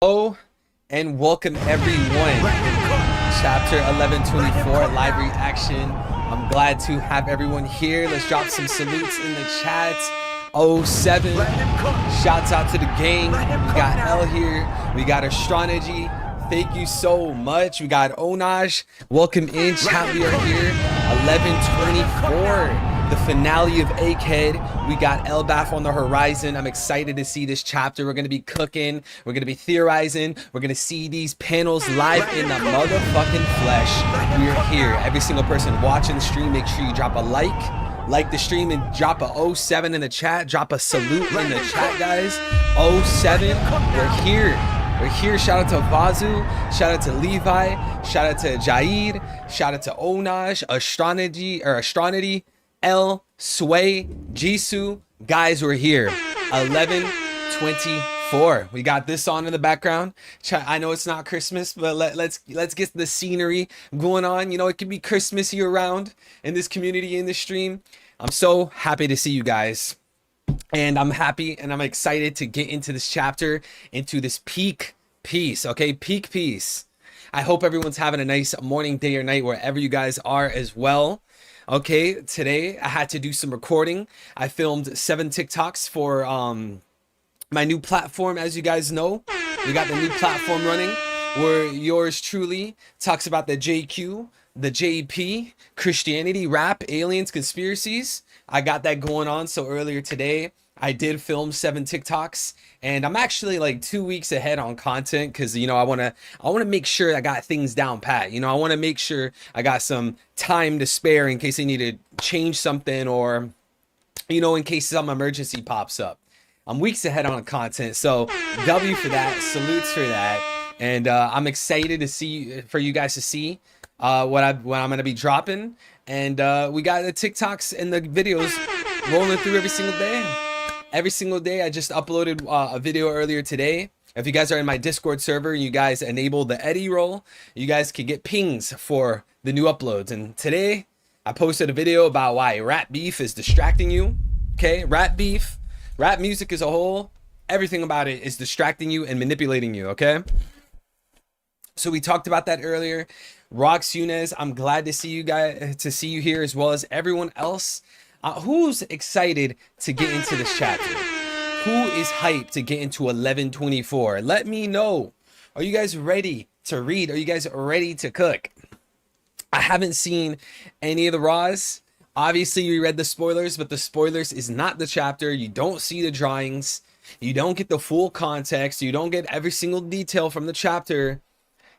Hello and welcome everyone. Chapter 1124 live reaction. I'm glad to have everyone here. Let's drop some salutes in the chat. 07. Shouts out to the gang. We got L here. We got Astrology. Thank you so much. We got Onaj. Welcome in, chat. We are here. 1124. The finale of Egghead. We got Elbaf on the horizon. I'm excited to see this chapter. We're going to be cooking. We're going to be theorizing. We're going to see these panels live in the motherfucking flesh. We are here. Every single person watching the stream, make sure you drop a like the stream, and drop a 07 in the chat. Drop a salute in the chat, guys. 07. We're here. We're here. Shout out to Vazu. Shout out to Levi. Shout out to Jaid. Shout out to Onaj, Astrology, L, Sway, Jisoo. Guys, we're here. 1124. We got this on in the background. I know it's not Christmas, but let's get the scenery going on. You know, it can be Christmas year round in this community, in this stream. I'm so happy to see you guys. And I'm happy and I'm excited to get into this chapter, into this peak piece. Okay, peak piece. I hope everyone's having a nice morning, day, or night wherever you guys are as well. Okay, today I had to do some recording. I filmed 7 TikToks for my new platform. As you guys know, we got the new platform running where yours truly talks about the JQ, the JP, Christianity, rap, aliens, conspiracies. I got that going on. So earlier today, I did film 7 TikToks, and I'm actually like 2 weeks ahead on content because, you know, I want to make sure I got things down pat. You know, I want to make sure I got some time to spare in case I need to change something, or, you know, in case some emergency pops up. I'm weeks ahead on content, so W for that, salutes for that, and I'm excited to see, for you guys to see what I'm gonna be dropping, and we got the TikToks and the videos rolling through every single day. Every single day. I just uploaded a video earlier today. If you guys are in my Discord server and you guys enable the Eddie roll, you guys can get pings for the new uploads. And today I posted a video about why rap beef is distracting you. Okay, rap beef, rap music as a whole, everything about it is distracting you and manipulating you. Okay, so we talked about that earlier. Rox Yunez, I'm glad to see you guys, to see you here, as well as everyone else. Who's excited to get into this chapter? Who is hyped to get into 1124? Let me know. Are you guys ready to read? Are you guys ready to cook? I haven't seen any of the raws. Obviously, you read the spoilers, but the spoilers is not the chapter. You don't see the drawings. You don't get the full context. You don't get every single detail from the chapter.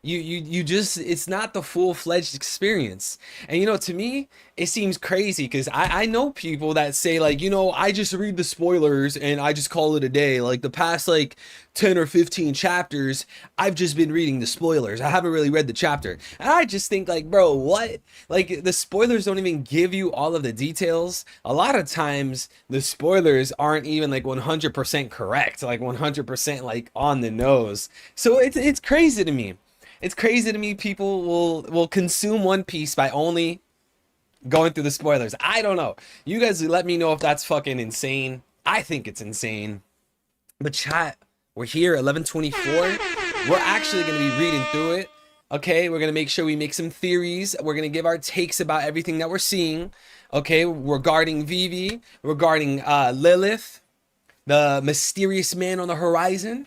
You just, it's not the full-fledged experience. And, you know, to me, it seems crazy because I know people that say, like, you know, I just read the spoilers and I just call it a day. Like the past like 10 or 15 chapters, I've just been reading the spoilers. I haven't really read the chapter. And I just think, like, bro, what? Like, the spoilers don't even give you all of the details. A lot of times the spoilers aren't even like 100% correct, like 100% like on the nose. So it's crazy to me. It's crazy to me people will consume One Piece by only going through the spoilers. I don't know. You guys let me know if that's fucking insane. I think it's insane. But chat, we're here, 1124. We're actually going to be reading through it. Okay, we're going to make sure we make some theories. We're going to give our takes about everything that we're seeing. Okay, regarding Vivi, regarding Lilith, the mysterious man on the horizon.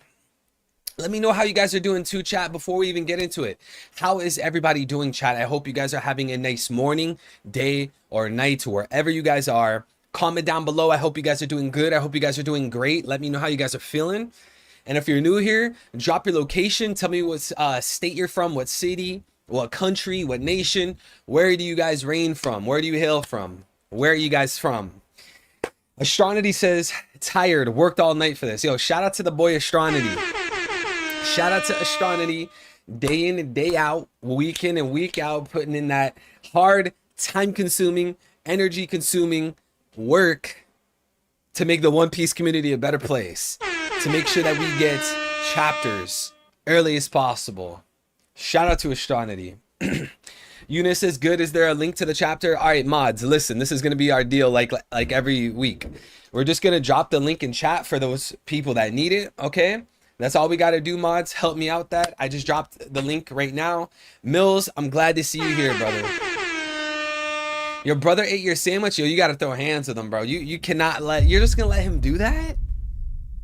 Let me know how you guys are doing too, chat, before we even get into it. How is everybody doing, chat? I hope you guys are having a nice morning, day, or night, wherever you guys are. Comment down below. I hope you guys are doing good. I hope you guys are doing great. Let me know how you guys are feeling. And if you're new here, drop your location. Tell me what state you're from, what city, what country, what nation. Where do you guys reign from? Where do you hail from? Where are you guys from? Astrology says, tired, worked all night for this. Yo, shout out to the boy Astrology. Shout out to Astrology, day in and day out, week in and week out, putting in that hard, time-consuming, energy-consuming work to make the One Piece community a better place, to make sure that we get chapters early as possible. Shout out to Astrology. Eunice says, good. Is there a link to the chapter? All right, mods, listen, this is going to be our deal like every week. We're just going to drop the link in chat for those people that need it, okay? That's all we got to do, mods. Help me out that. I just dropped the link right now. Mills, I'm glad to see you here, brother. Your brother ate your sandwich? Yo, you got to throw hands with him, bro. You cannot you're just going to let him do that?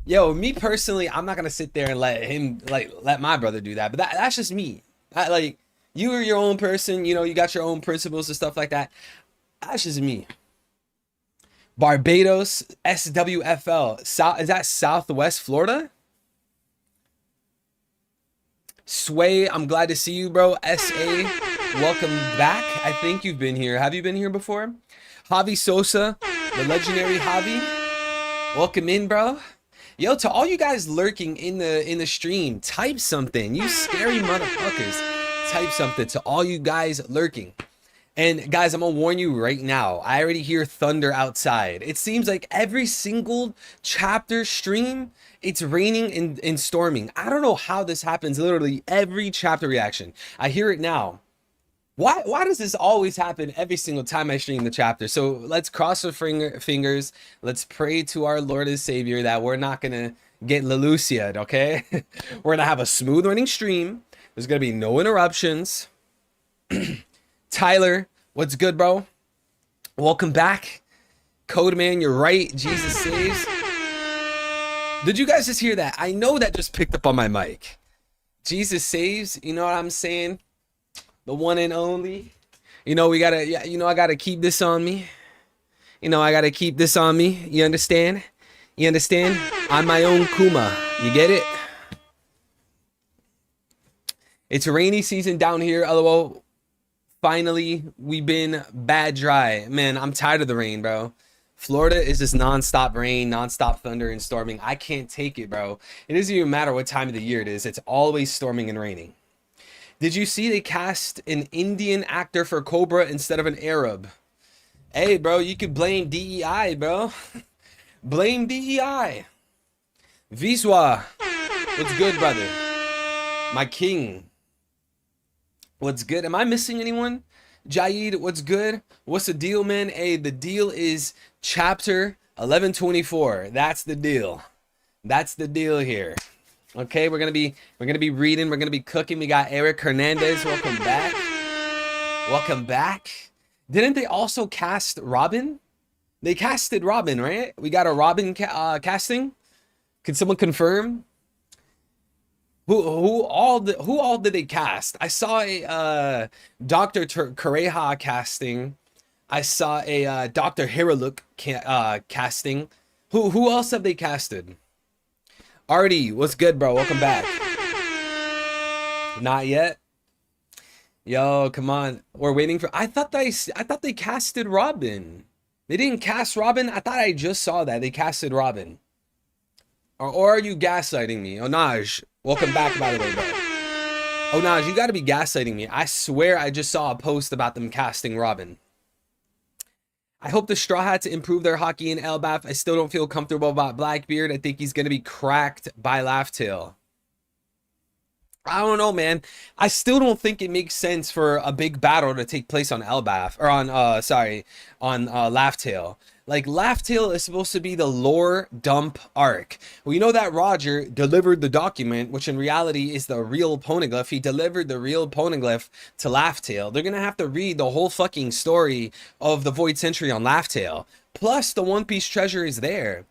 Yo, me personally, I'm not going to sit there and let my brother do that. But that's just me. You are your own person. You know, you got your own principles and stuff like that. That's just me. Barbados, SWFL. Is that Southwest Florida? Sway, I'm glad to see you, bro. SA, welcome back. I think you've been here. Have you been here before? Javi Sosa, the legendary Javi. Welcome in, bro. Yo, to all you guys lurking in the stream, type something. You scary motherfuckers. Type something to all you guys lurking. And guys, I'm gonna warn you right now. I already hear thunder outside. It seems like every single chapter stream, it's raining and storming. I don't know how this happens. Literally every chapter reaction, I hear it now. Why does this always happen every single time I stream the chapter? So let's cross our fingers. Let's pray to our Lord and Savior that we're not gonna get Lelucia'd, okay? We're gonna have a smooth running stream. There's gonna be no interruptions. Tyler, what's good, bro? Welcome back. Codeman, you're right. Jesus saves. Did you guys just hear that? I know that just picked up on my mic. Jesus saves. You know what I'm saying? The one and only. You know, I gotta keep this on me. You know, I gotta keep this on me. You understand? You understand? I'm my own Kuma. You get it? It's a rainy season down here. LOL. Finally, we've been bad dry. Man, I'm tired of the rain, bro. Florida is just non-stop rain, non-stop thunder and storming. I can't take it, bro. It doesn't even matter what time of the year it is. It's always storming and raining. Did you see they cast an Indian actor for Cobra instead of an Arab? Hey, bro, you could blame DEI, bro. Blame DEI. Viswa, what's good, brother? My king. What's good? Am I missing anyone? Jaid, what's good? What's the deal, man? Hey, the deal is chapter 1124. That's the deal. That's the deal here. Okay, we're gonna be reading, we're gonna be cooking. We got Eric Hernandez. Welcome back. Welcome back. Didn't they also cast Robin? They casted Robin, right? We got a Robin casting. Can someone confirm? Who all did they cast? I saw a Dr. Kareha casting. I saw a Dr. Hiraluk casting. Who else have they casted? Artie, what's good, bro? Welcome back. Not yet. Yo, come on. We're waiting for. I thought they casted Robin. They didn't cast Robin. I thought I just saw that they casted Robin. Or are you gaslighting me? Onaj, welcome back, by the way, bro. Onaj, you gotta be gaslighting me. I swear I just saw a post about them casting Robin. I hope the Straw Hats improve their hockey in Elbaf. I still don't feel comfortable about Blackbeard. I think he's gonna be cracked by Laugh-Tale. I don't know, man. I still don't think it makes sense for a big battle to take place on Elbaf, or on Laugh-Tale. Like, Laugh-Tale is supposed to be the lore dump arc. We know that Roger delivered the document, which in reality is the real poneglyph. He delivered the real poneglyph to Laugh-Tale. They're gonna have to read the whole fucking story of the Void Century on Laugh-Tale. Plus, the One Piece treasure is there.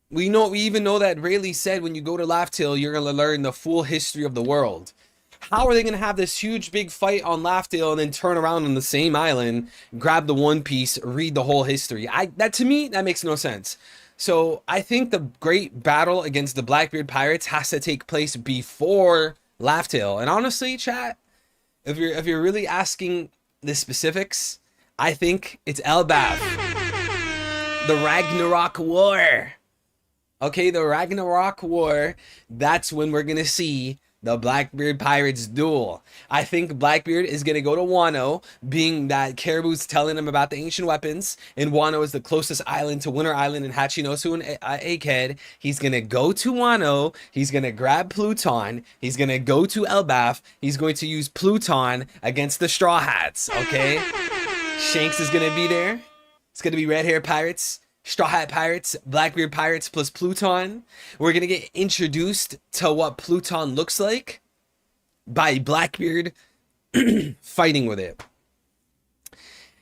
We even know that Rayleigh said when you go to Laugh-Tale, you're gonna learn the full history of the world. How are they gonna have this huge big fight on Laugh-Tale and then turn around on the same island, grab the One Piece, read the whole history? That to me, that makes no sense. So I think the great battle against the Blackbeard Pirates has to take place before Laugh-Tale. And honestly, chat, if you're really asking the specifics, I think it's Elbaf. The Ragnarok War. Okay, the Ragnarok War, that's when we're gonna see the Blackbeard Pirates duel. I think Blackbeard is going to go to Wano, being that Caribou's telling him about the ancient weapons, and Wano is the closest island to Winter Island and Hachinosu and Egghead. He's going to go to Wano, he's going to grab Pluton, he's going to go to Elbaf, he's going to use Pluton against the Straw Hats, okay? Shanks is going to be there. It's going to be Red Hair Pirates. Straw Hat Pirates, Blackbeard Pirates plus Pluton. We're gonna get introduced to what Pluton looks like by Blackbeard fighting with it.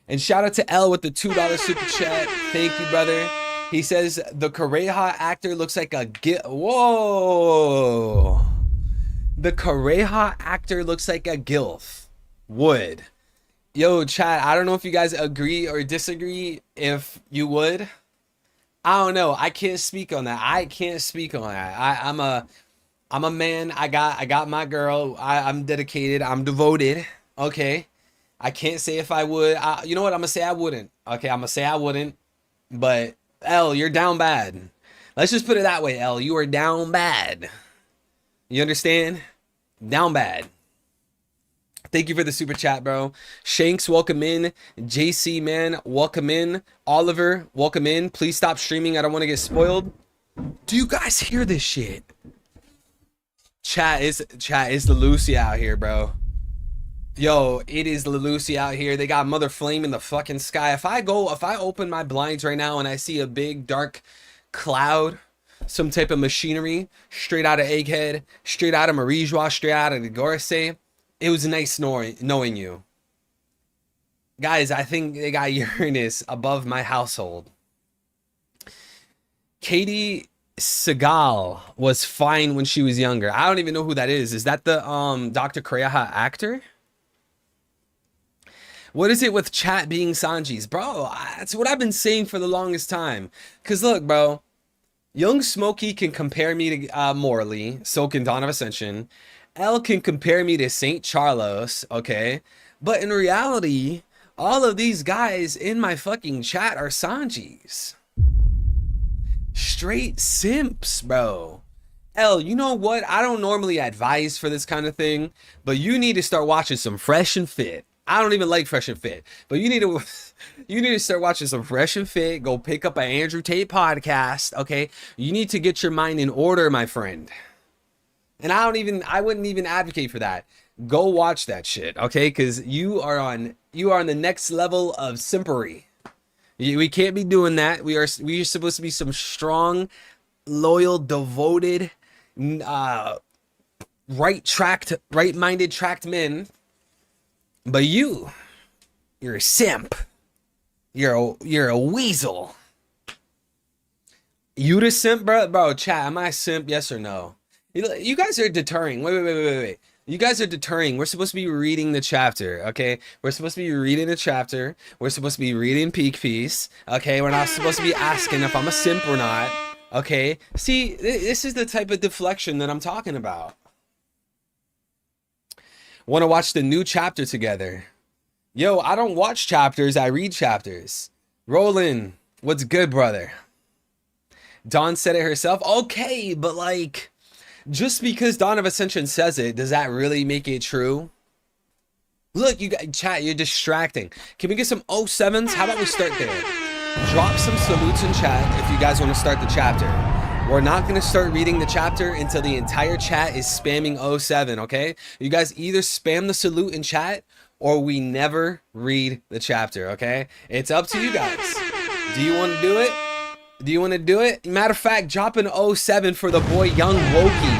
And shout out to L with the $2 super chat. Thank you, brother. He says the Kureha actor looks like a whoa. The Kureha actor looks like a gilf. Would. Yo, chat, I don't know if you guys agree or disagree. If you would, I don't know. I can't speak on that. I'm a man. I got my girl. I'm dedicated. I'm devoted. Okay. I can't say if I would. You know what? I'm gonna say I wouldn't. Okay, I'm gonna say I wouldn't. But L, you're down bad. Let's just put it that way, L. You are down bad. You understand? Down bad. Thank you for the super chat, bro. Shanks, welcome in. JC, man, welcome in. Oliver, welcome in. Please stop streaming. I don't want to get spoiled. Do you guys hear this shit? Chat is the Lucy out here, bro. Yo, it is the Lucy out here. They got Mother Flame in the fucking sky. If I open my blinds right now and I see a big dark cloud, some type of machinery, straight out of Egghead, straight out of Marijois, straight out of the Gorsay, it was nice knowing you. Guys, I think they got Uranus above my household. Katie Seagal was fine when she was younger. I don't even know who that is. Is that the Dr. Kureha actor? What is it with chat being Sanji's? Bro, that's what I've been saying for the longest time. Because look, bro, Young Smokey can compare me to Morley, so can Dawn of Ascension. L can compare me to St. Charlos, okay? But in reality, all of these guys in my fucking chat are Sanjis. Straight simps, bro. L, you know what? I don't normally advise for this kind of thing, but you need to start watching some Fresh and Fit. I don't even like Fresh and Fit, but you need to start watching some Fresh and Fit. Go pick up an Andrew Tate podcast, okay? You need to get your mind in order, my friend. And I wouldn't even advocate for that. Go watch that shit, okay? Because you are on the next level of simpery. We can't be doing that. We are supposed to be some strong, loyal, devoted, right-minded tracked men. But you're a simp. You're a weasel. You the simp, bro? Bro, chat, am I a simp? Yes or no? You guys are deterring. Wait. You guys are deterring. We're supposed to be reading the chapter, okay? We're supposed to be reading the chapter. We're supposed to be reading Peak Piece, okay? We're not supposed to be asking if I'm a simp or not, okay? See, this is the type of deflection that I'm talking about. Want to watch the new chapter together? Yo, I don't watch chapters. I read chapters. Roland, what's good, brother? Dawn said it herself. Okay, but like, just because Dawn of Ascension says it, does that really make it true? Look, you guys, chat, you're distracting. Can we get some 07s? How about we start there? Drop some salutes in chat if you guys want to start the chapter. We're not going to start reading the chapter until the entire chat is spamming 07, okay? You guys either spam the salute in chat or we never read the chapter, okay? It's up to you guys. Do you want to do it? Do you want to do it? Matter of fact, drop an 07 for the boy Young Wokey.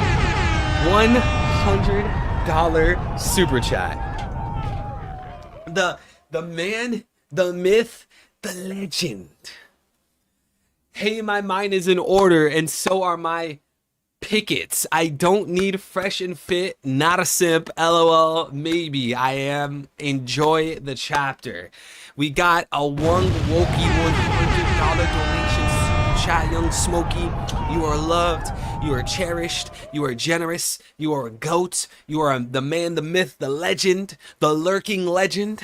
$100 super chat. The man, the myth, the legend. Hey, my mind is in order, and so are my pickets. I don't need Fresh and Fit, not a simp, LOL, maybe I am. Enjoy the chapter. We got a Wong Wokey $100 donation super chat. Young Smokey, you are loved, you are cherished, you are generous, you are a goat, you are the man, the myth, the legend, the lurking legend.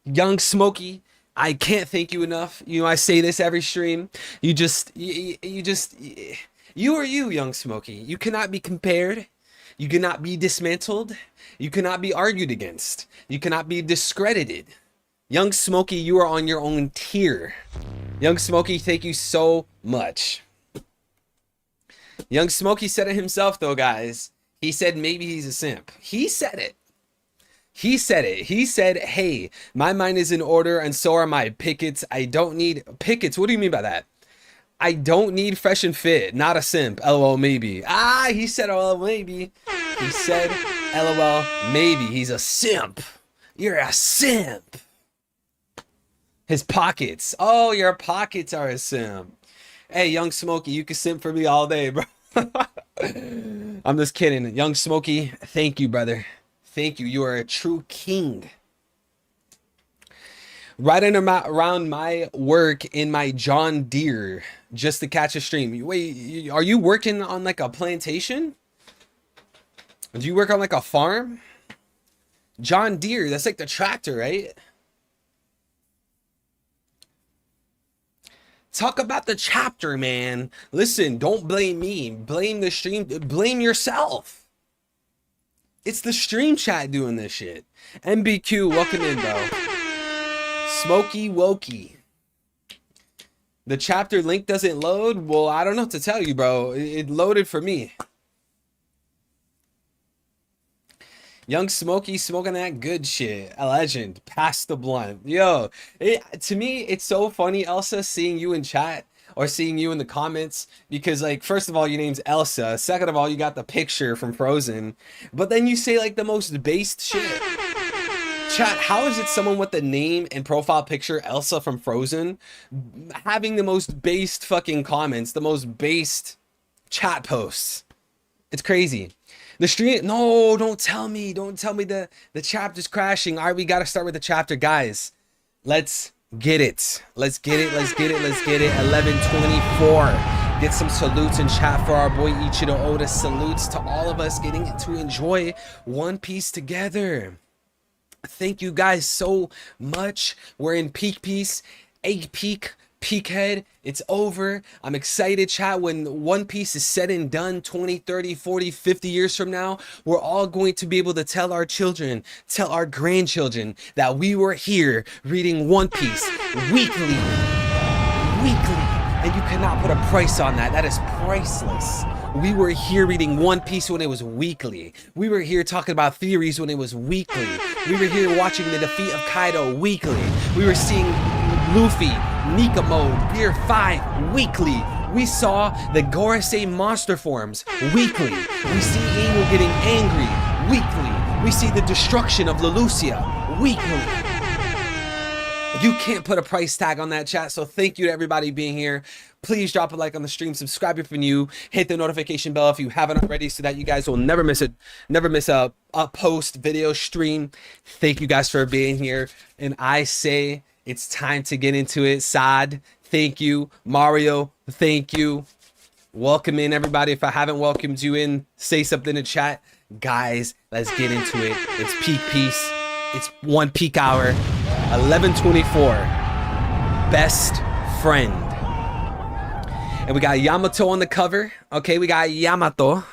Young Smokey, I can't thank you enough. You know, I say this every stream. You are you, Young Smokey. You cannot be compared. You cannot be dismantled. You cannot be argued against. You cannot be discredited. Young Smokey, you are on your own tier. Young Smokey, thank you so much. Young Smokey said it himself, though, guys. He said maybe he's a simp. He said it. He said it. He said, hey, my mind is in order and so are my pickets. I don't need pickets. What do you mean by that? I don't need fresh and fit. Not a simp. LOL maybe. Ah, he said LOL maybe. He said LOL maybe. He's a simp. You're a simp. His pockets. Oh, your pockets are a simp. Hey, Young Smokey, you can simp for me all day, bro. I'm just kidding. Young Smokey, thank you, brother. Thank you. You are a true king. Riding around my work in my John Deere just to catch a stream. Wait, are you working on like a plantation? Do you work on like a farm? John Deere, that's like the tractor, right? Talk about the chapter, man. Listen, don't blame me. Blame the stream. Blame yourself. It's the stream chat doing this shit. MBQ, welcome in, bro. Smokey Wokey. The chapter link doesn't load? Well, I don't know what to tell you, bro. It loaded for me. Young Smokey smoking that good shit. A legend. Pass the blunt. Yo, to me, it's so funny, Elsa, seeing you in chat or seeing you in the comments. Because, like, first of all, your name's Elsa. Second of all, you got the picture from Frozen. But then you say, like, the most based shit. Chat, how is it someone with the name and profile picture Elsa from Frozen having the most based fucking comments, the most based chat posts? It's crazy. The stream, no, don't tell me the chapter's crashing. All right, we got to start with the chapter, guys. Let's get it. Let's get it. 11:24. Get some salutes in chat for our boy Ichido Oda. Salutes to all of us getting to enjoy One Piece together. Thank you guys so much. We're in peak piece, peak head. It's over. I'm excited, chat. When One Piece is said and done 20, 30, 40, 50 years from now, we're all going to be able to tell our children, tell our grandchildren that we were here reading One Piece weekly. And you cannot put a price on that. That is priceless. We were here reading One Piece when it was weekly. We were here talking about theories when it was weekly. We were here watching the defeat of Kaido weekly. We were seeing Luffy, Nikamo, Gear 5 weekly. We saw the Gorosei monster forms weekly. We see Enel getting angry weekly. We see the destruction of Leloucia weekly. You can't put a price tag on that, chat, so thank you to everybody being here. Please drop a like on the stream, subscribe if you're new, hit the notification bell if you haven't already so that you guys will never miss a post, video, stream. Thank you guys for being here, and I say it's time to get into it. Sad, thank you. Mario, thank you. Welcome in, everybody. If I haven't welcomed you in, say something in chat. Guys, let's get into it. It's peak piece. It's one peak hour. 11:24. Best friend. And we got Yamato on the cover. Okay, we got Yamato.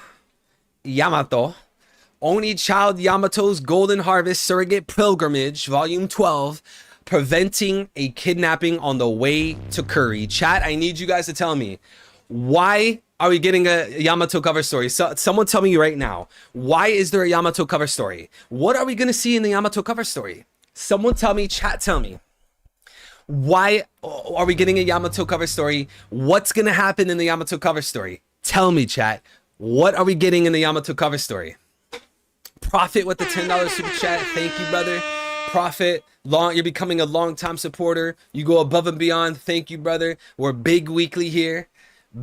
Only Child Yamato's Golden Harvest Surrogate Pilgrimage, Volume 12. Preventing a kidnapping on the way to Curry. Chat, I need you guys to tell me, why are we getting a Yamato cover story? So, someone tell me right now, why is there a Yamato cover story? What are we going to see in the Yamato cover story? Someone tell me, chat, tell me. Why are we getting a Yamato cover story? What's going to happen in the Yamato cover story? Tell me, chat. What are we getting in the Yamato cover story? Profit with the $10 super chat. Thank you, brother. Profit, you're becoming a long-time supporter. You go above and beyond. Thank you, brother. We're big weekly here.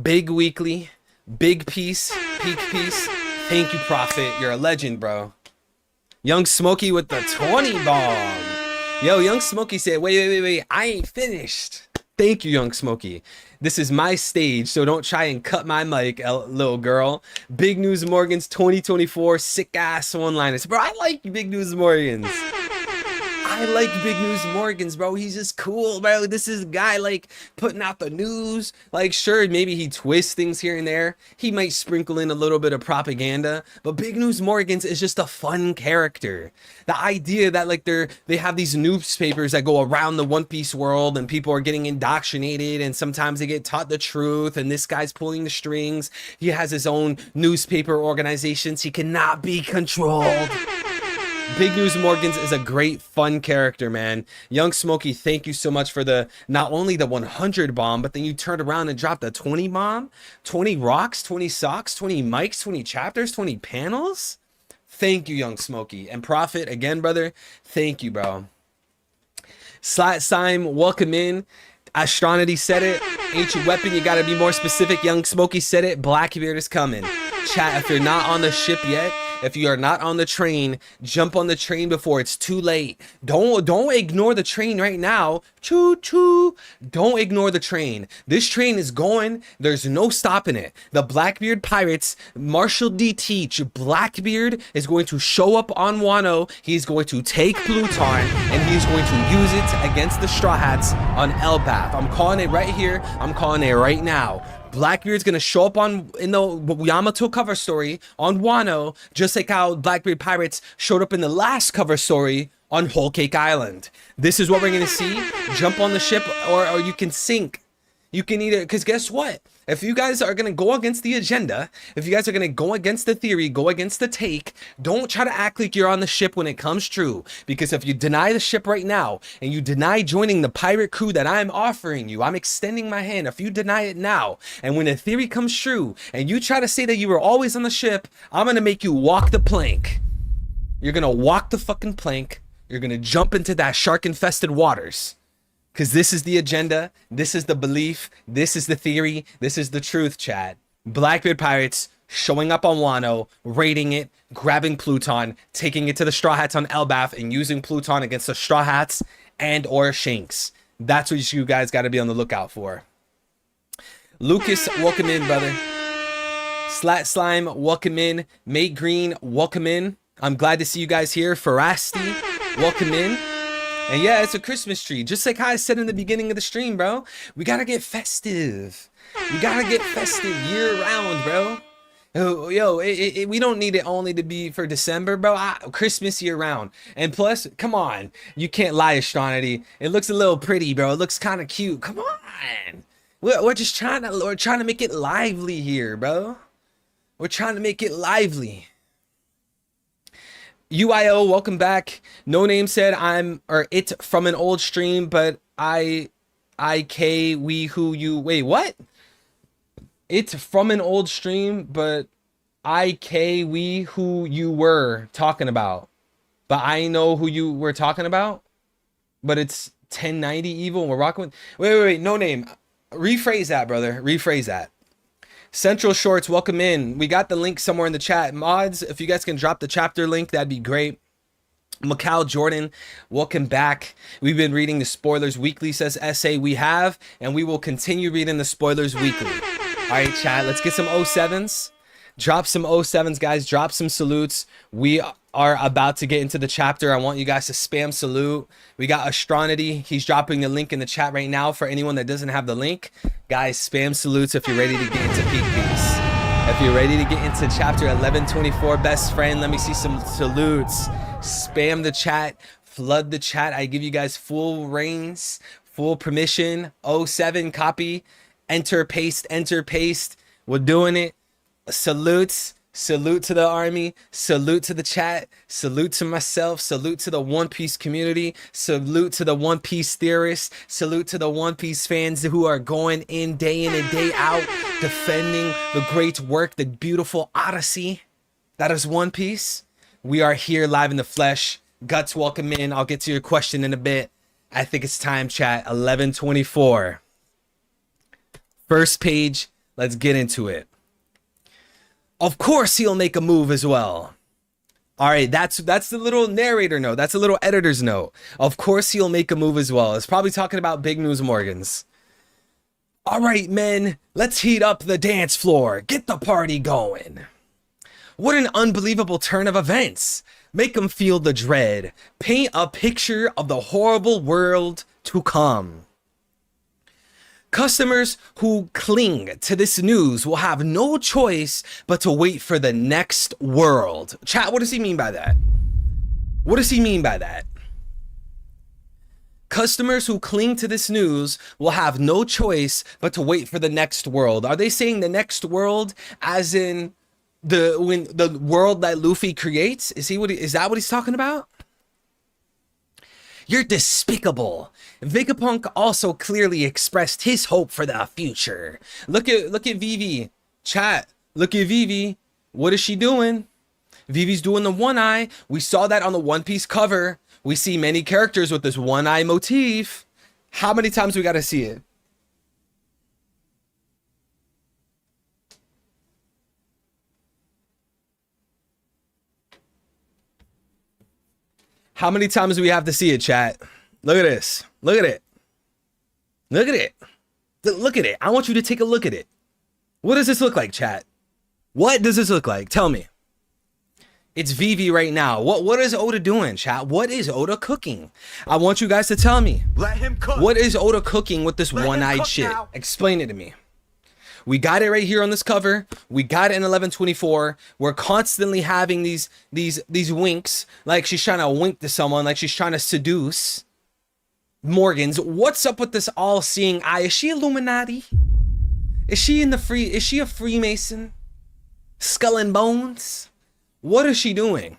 Big weekly. Big piece. Peak piece. Thank you, Profit. You're a legend, bro. Young Smokey with the 20 bomb. Yo, Young Smokey said, wait, I ain't finished. Thank you, Young Smokey. This is my stage, so don't try and cut my mic, little girl. Big News Morgan's 2024 sick-ass one-liners. Bro, I like Big News Morgan's. I like Big News Morgan's, bro. He's just cool, bro. This is a guy, like, putting out the news. Like, sure, maybe he twists things here and there. He might sprinkle in a little bit of propaganda. But Big News Morgan's is just a fun character. The idea that, like, they have these newspapers that go around the One Piece world and people are getting indoctrinated and sometimes they get taught the truth and this guy's pulling the strings. He has his own newspaper organizations. He cannot be controlled. Big News Morgans is a great, fun character, man. Young Smokey, thank you so much for the not only the 100 bomb, but then you turned around and dropped a 20 bomb, 20 rocks, 20 socks, 20 mics, 20 chapters, 20 panels. Thank you, Young Smokey. And Prophet, again, brother, thank you, bro. Slat Sime, welcome in. Astronity said it. Ancient Weapon, you gotta be more specific. Young Smokey said it. Blackbeard is coming. Chat, if you're not on the ship yet, if you are not on the train, jump on the train before it's too late. Don't ignore the train right now. Choo choo. Don't ignore the train. This train is going. There's no stopping it. The Blackbeard Pirates, Marshall D. Teach, Blackbeard is going to show up on Wano. He's going to take Pluton and he's going to use it against the Straw Hats on Elbaf. I'm calling it right here. I'm calling it right now. Blackbeard's gonna show up in the Yamato cover story on Wano, just like how Blackbeard Pirates showed up in the last cover story on Whole Cake Island. This is what we're gonna see. Jump on the ship, or you can sink. You can either, because guess what? If you guys are gonna go against the agenda, if you guys are gonna go against the theory, go against the take, don't try to act like you're on the ship when it comes true. Because if you deny the ship right now, and you deny joining the pirate crew that I'm offering you, I'm extending my hand. If you deny it now, and when the theory comes true, and you try to say that you were always on the ship, I'm gonna make you walk the plank. You're gonna walk the fucking plank. You're gonna jump into that shark-infested waters. Because this is the agenda, this is the belief, this is the theory, this is the truth, chat. Blackbeard Pirates showing up on Wano, raiding it, grabbing Pluton, taking it to the Straw Hats on Elbaf, and using Pluton against the Straw Hats and or Shanks. That's what you guys got to be on the lookout for. Lucas, welcome in, brother. Slat Slime, welcome in. Mate Green, welcome in. I'm glad to see you guys here. Ferasti, welcome in. And yeah, it's a Christmas tree. Just like how I said in the beginning of the stream, bro. We gotta get festive. We gotta get festive year round, bro. Yo, we don't need it only to be for December, bro. Christmas year round. And plus, come on. You can't lie, Astronity. It looks a little pretty, bro. It looks kind of cute. Come on. We're just trying to make it lively here, bro. We're trying to make it lively. UIO, welcome back. No Name said it from an old stream, but wait, what? It's from an old stream, but who you were talking about. But I know who you were talking about. But it's 1090 evil and we're rocking with. Wait, No Name. Rephrase that, brother. Rephrase that. Central Shorts, welcome in. We got the link somewhere in the chat. Mods, if you guys can drop the chapter link, that'd be great. Macau Jordan, welcome back. We've been reading the Spoilers Weekly, says SA. We have, and we will continue reading the Spoilers Weekly. All right, chat, let's get some 07s. Drop some 07s, guys. Drop some salutes. We are about to get into the chapter. I want you guys to spam salute. We got Astronity. He's dropping the link in the chat right now for anyone that doesn't have the link. Guys, spam salutes if you're ready to get into Peak Piece. If you're ready to get into chapter 1124, best friend, let me see some salutes. Spam the chat. Flood the chat. I give you guys full reins, full permission. 07 copy. Enter, paste, enter, paste. We're doing it. Salutes. Salute to the army, salute to the chat, salute to myself, salute to the One Piece community, salute to the One Piece theorists, salute to the One Piece fans who are going in and day out, defending the great work, the beautiful Odyssey that is One Piece. We are here live in the flesh. Guts, welcome in. I'll get to your question in a bit. I think it's time, chat. 1124. First page, let's get into it. Of course he'll make a move as well. All right, that's the little narrator note. That's a little editor's note. Of course he'll make a move as well. It's probably talking about Big News Morgans. All right, men, let's heat up the dance floor. Get the party going. What an unbelievable turn of events. Make them feel the dread. Paint a picture of the horrible world to come. Customers who cling to this news will have no choice but to wait for the next world. Chat, what does he mean by that? What does he mean by that? Customers who cling to this news will have no choice but to wait for the next world. Are they saying the next world as in the world that Luffy creates? Is that what he's talking about? You're despicable. Vegapunk also clearly expressed his hope for the future. Look at Vivi. Chat. Look at Vivi. What is she doing? Vivi's doing the one eye. We saw that on the One Piece cover. We see many characters with this one eye motif. How many times we got to see it? How many times do we have to see it, chat? Look at this. Look at it. Look at it. Look at it. I want you to take a look at it. What does this look like, chat? What does this look like? Tell me. It's Vivi right now. What is Oda doing, chat? What is Oda cooking? I want you guys to tell me. Let him cook. What is Oda cooking with this one-eyed shit? Now. Explain it to me. We got it right here on this cover. We got it in 1124. We're constantly having these winks, like she's trying to wink to someone, like she's trying to seduce. Morgans, what's up with this all-seeing eye? Is she Illuminati? Is she is she a Freemason? Skull and Bones? What is she doing?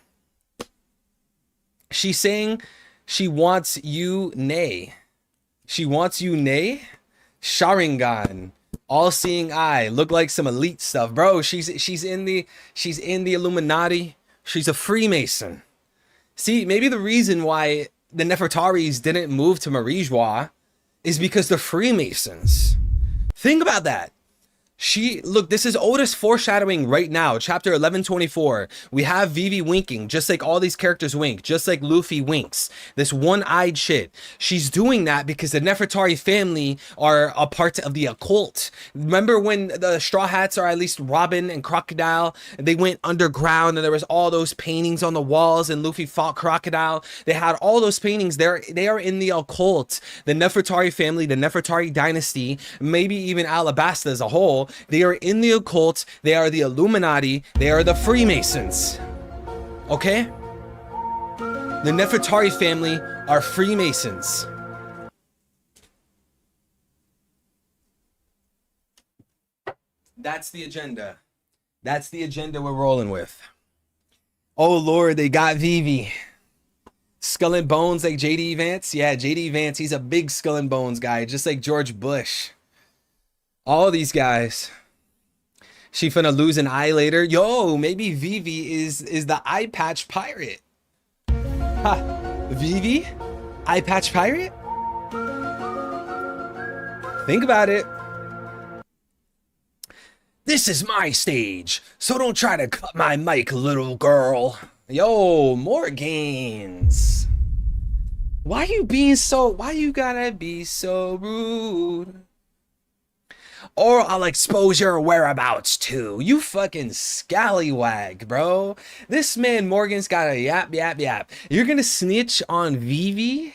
She's saying she wants you, nay. She wants you, nay? Sharingan. All-seeing eye, look like some elite stuff, bro. She's in the Illuminati. She's a Freemason. See, maybe the reason why the Nefertaris didn't move to Marijois is because they're Freemasons. Think about that. Look, this is Oda's foreshadowing right now. Chapter 1124. We have Vivi winking, just like all these characters wink, just like Luffy winks. This one-eyed shit. She's doing that because the Nefertari family are a part of the occult. Remember when the Straw Hats, or at least Robin and Crocodile, they went underground and there was all those paintings on the walls and Luffy fought Crocodile. They had all those paintings. They are in the occult. The Nefertari family, the Nefertari dynasty, maybe even Alabasta as a whole, they are in the occult. They are the Illuminati. They are the Freemasons. Okay? The Nefertari family are Freemasons. That's the agenda. That's the agenda we're rolling with. Oh Lord, they got Vivi. Skull and Bones like JD Vance? Yeah, JD Vance, he's a big Skull and Bones guy, just like George Bush. All these guys. She finna lose an eye later. Yo, maybe Vivi is the eye patch pirate. Ha, Vivi? Eye patch pirate? Think about it. This is my stage, so don't try to cut my mic, little girl. Yo, Morgans. Why you gotta be so rude? Or I'll expose your whereabouts too. You fucking scallywag, bro. This man Morgan's got a yap. You're gonna snitch on Vivi?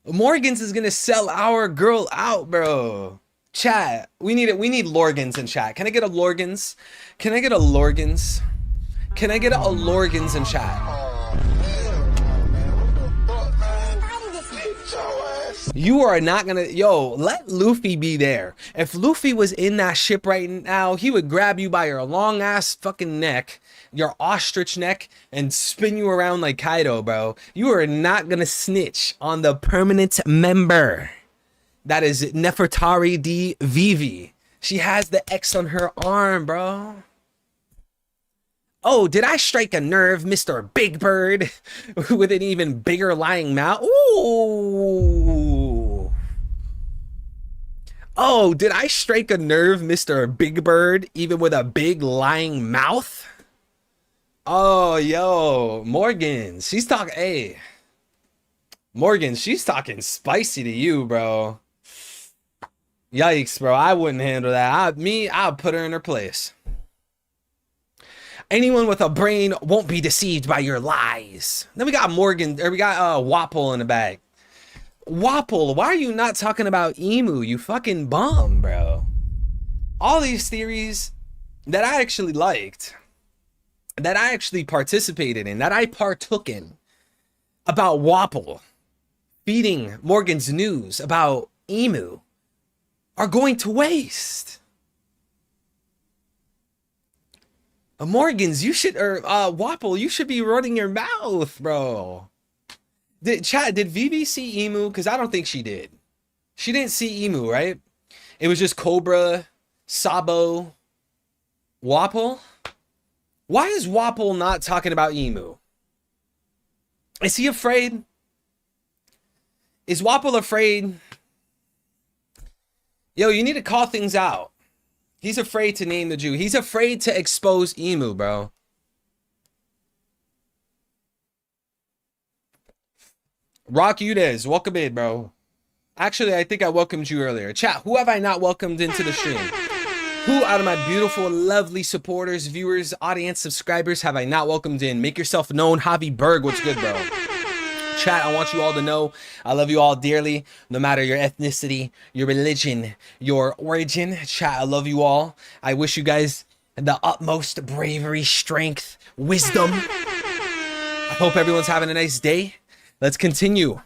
Morgans is gonna sell our girl out, bro. Chat, we need Lorgans in chat. Can I get a Lorgans? Can I get a Lorgans? Can I get a Lorgans in chat? You are not gonna, let Luffy be there. If Luffy was in that ship right now, he would grab you by your long ass fucking neck, your ostrich neck, and spin you around like Kaido, bro. You are not gonna snitch on the permanent member. That is Nefertari D. Vivi. She has the X on her arm, bro. Oh, did I strike a nerve, Mr. Big Bird? With an even bigger lying mouth? Ooh. Oh, did I strike a nerve, Mr. Big Bird, even with a big lying mouth? Oh, yo, Morgan, she's talking, hey. Morgan, she's talking spicy to you, bro. Yikes, bro, I wouldn't handle that. I'll put her in her place. Anyone with a brain won't be deceived by your lies. Then we got Morgan, or we got Wapol in the bag. Wapol, why are you not talking about Emu? You fucking bum, bro. All these theories that I actually liked, that I actually participated in, that I partook in, about Wapol feeding Morgan's news about Emu, are going to waste. Morgans, you should, or Wapple, you should be running your mouth, bro. Did Vivi see Emu? Because I don't think she did. She didn't see Emu, right? It was just Cobra, Sabo, Wapple. Why is Wapple not talking about Emu? Is he afraid? Is Wapple afraid? Yo, you need to call things out. He's afraid to name the Jew. He's afraid to expose Emu, bro. Rock Udez, welcome in, bro. Actually, I think I welcomed you earlier. Chat, who have I not welcomed into the stream? Who out of my beautiful, lovely supporters, viewers, audience, subscribers have I not welcomed in? Make yourself known. Javi Berg, what's good, bro? Chat, I want you all to know I love you all dearly, no matter your ethnicity, your religion, your origin. Chat, I love you all. I wish you guys the utmost bravery, strength, wisdom. I hope everyone's having a nice day. Let's continue.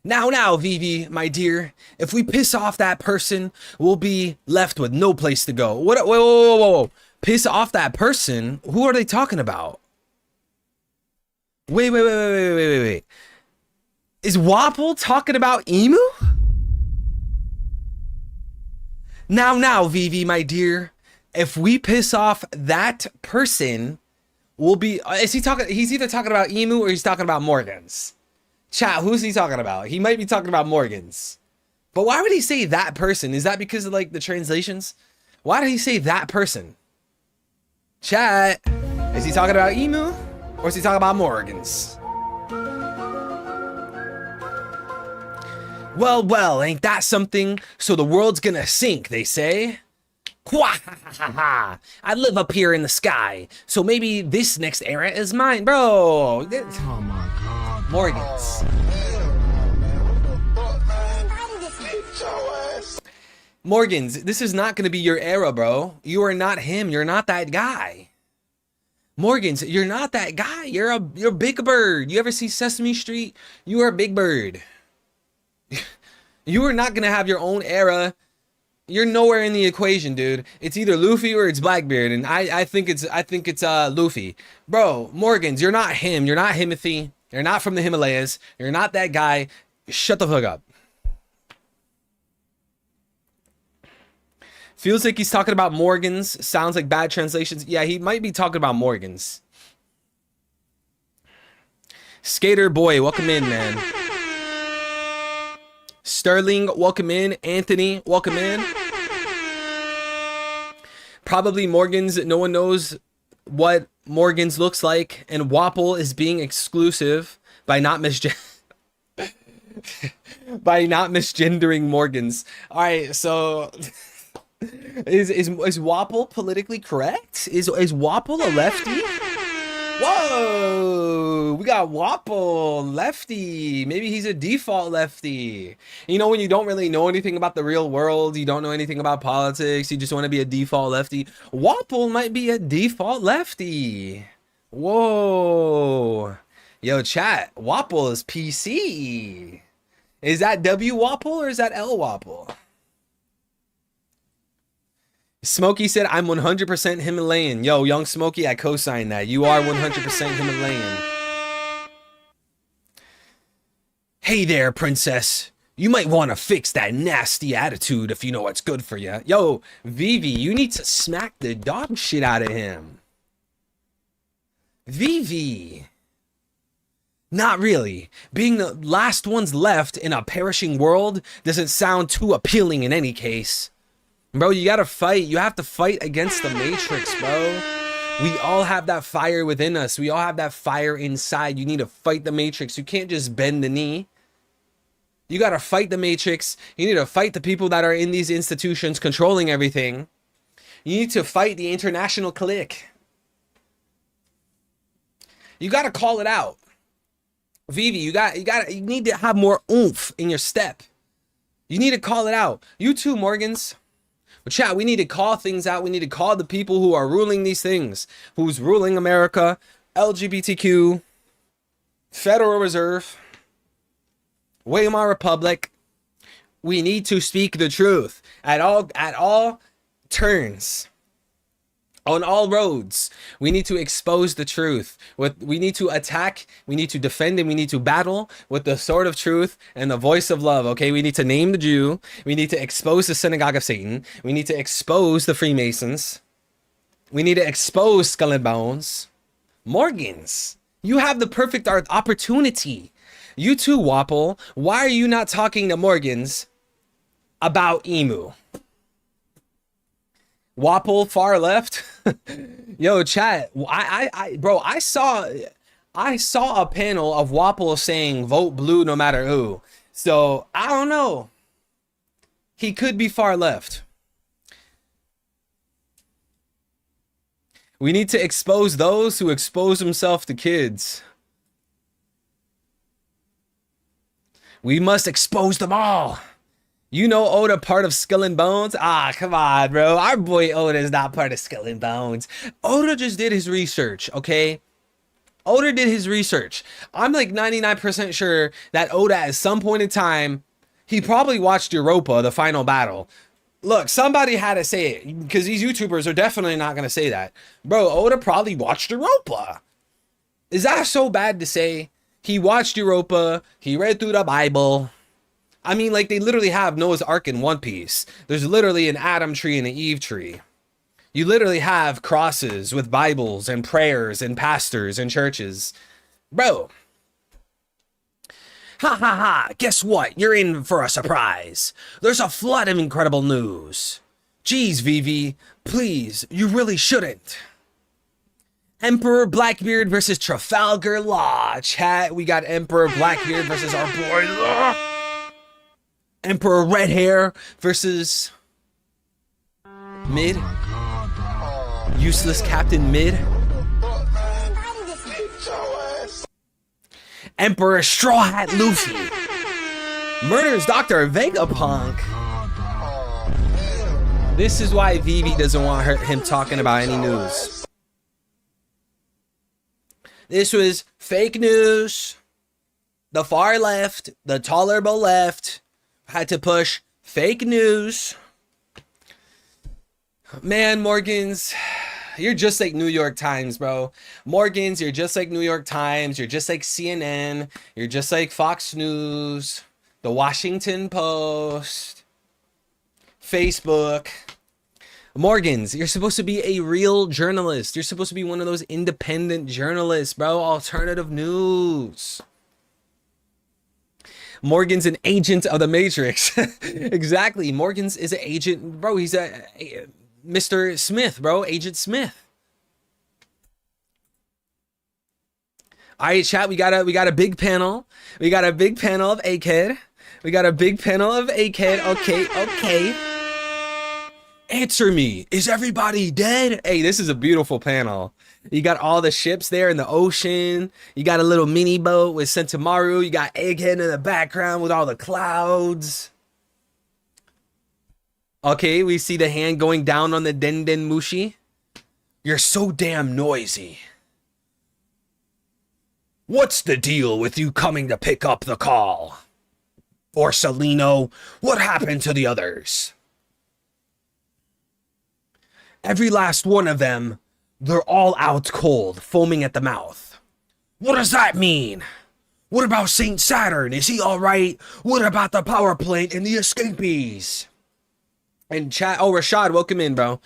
Now, Vivi, my dear, if we piss off that person, we'll be left with no place to go. What? Whoa. Piss off that person? Who are they talking about? Wait. Is Wapple talking about Emu? Now, Vivi, my dear, if we piss off that person, we'll be... Is he talking... He's either talking about Emu or he's talking about Morgans. Chat, who's he talking about? He might be talking about Morgans. But why would he say that person? Is that because of, like, the translations? Why did he say that person? Chat, is he talking about Emu? Or is he talking about Morgans? Well, ain't that something? So the world's gonna sink, they say. I live up here in the sky, so maybe this next era is mine, bro. Oh my God, Morgans. Morgans, this is not gonna be your era, bro. You are not him. You're not that guy. Morgans, you're not that guy. You're Big Bird. You ever see Sesame Street? You are Big Bird. You are not gonna have your own era. You're nowhere in the equation, dude. It's either Luffy or it's Blackbeard, and I think it's Luffy. Bro, Morgans, you're not him. You're not Himothy. You're not from the Himalayas. You're not that guy. Shut the fuck up. Feels like he's talking about Morgans. Sounds like bad translations. Yeah, he might be talking about Morgans. Skater Boy, welcome in, man. Sterling, welcome in. Anthony, welcome in. Probably Morgans. No one knows what Morgans looks like, and Wapple is being exclusive by not misgendering Morgans. All right, so is Wapple politically correct? Is Wapple a lefty? Whoa, we got Wapple, lefty. Maybe he's a default lefty. You know, when you don't really know anything about the real world, you don't know anything about politics, you just want to be a default lefty. Wapple might be a default lefty. Whoa. Yo, chat, Wapple is PC. Is that W Wapple or is that L Wapple? Smokey said, I'm 100% Himalayan. Yo, young Smokey, I co-sign that. You are 100% Himalayan. Hey there, princess. You might want to fix that nasty attitude if you know what's good for you. Yo, Vivi, you need to smack the dog shit out of him. Vivi. Not really. Being the last ones left in a perishing world doesn't sound too appealing in any case. Bro, you gotta fight. You have to fight against the Matrix, bro. We all have that fire within us. We all have that fire inside. You need to fight the Matrix. You can't just bend the knee. You gotta fight the Matrix. You need to fight the people that are in these institutions controlling everything. You need to fight the international clique. You gotta call it out. Vivi, you need to have more oomph in your step. You need to call it out. You too, Morgans. But chat, we need to call things out. We need to call the people who are ruling these things. Who's ruling America, LGBTQ, Federal Reserve, Weimar Republic. We need to speak the truth at all turns. On all roads, we need to expose the truth. We need to attack, we need to defend, and we need to battle with the sword of truth and the voice of love. Okay, we need to name the Jew. We need to expose the synagogue of Satan. We need to expose the Freemasons. We need to expose Skull and Bones. Morgans, you have the perfect opportunity. You too, Wapple. Why are you not talking to Morgans about Emu? Wapple, far left. Yo, chat. Bro, I saw a panel of Wapple saying vote blue no matter who. So I don't know. He could be far left. We need to expose those who expose themselves to kids. We must expose them all. You know Oda part of Skull and Bones? Ah, come on, bro. Our boy Oda is not part of Skull and Bones. Oda just did his research, okay? Oda did his research. I'm like 99% sure that Oda at some point in time, he probably watched Europa, the final battle. Look, somebody had to say it, because these YouTubers are definitely not going to say that. Bro, Oda probably watched Europa. Is that so bad to say? He watched Europa, he read through the Bible. I mean, like, they literally have Noah's Ark in One Piece. There's literally an Adam tree and an Eve tree. You literally have crosses with Bibles and prayers and pastors and churches. Bro. Ha ha ha, guess what? You're in for a surprise. There's a flood of incredible news. Jeez, Vivi, please, you really shouldn't. Emperor Blackbeard versus Trafalgar Law. Chat, we got Emperor Blackbeard versus our boy Law. Emperor Redhair versus Mid. Useless Captain Mid. Emperor Straw Hat Luffy. Murders Dr. Vegapunk. This is why Vivi doesn't want him talking about any news. This was fake news. The far left, the tolerable left, had to push fake news. Man, Morgans, you're just like New York Times, bro. Morgans, you're just like New York Times. You're just like CNN. You're just like Fox News, the Washington Post, Facebook. Morgans, you're supposed to be a real journalist. You're supposed to be one of those independent journalists, bro. Alternative news. Morgan's an agent of the Matrix. Exactly. Morgan's is an agent, bro. He's a Mr. Smith, bro. Agent Smith. All right, chat. We got a big panel. We got a big panel of A-Kid. We got a big panel of A-Kid. Okay. Answer me. Is everybody dead? Hey, this is a beautiful panel. You got all the ships there in the ocean. You got a little mini boat with Sentomaru. You got Egghead in the background with all the clouds. Okay, we see the hand going down on the Den Mushi. You're so damn noisy. What's the deal with you coming to pick up the call? Borsalino, what happened to the others? Every last one of them. They're all out cold, foaming at the mouth. What does that mean? What about Saint Saturn? Is he all right? What about the power plant and the escapees? And chat, oh, Rashad, welcome in, bro.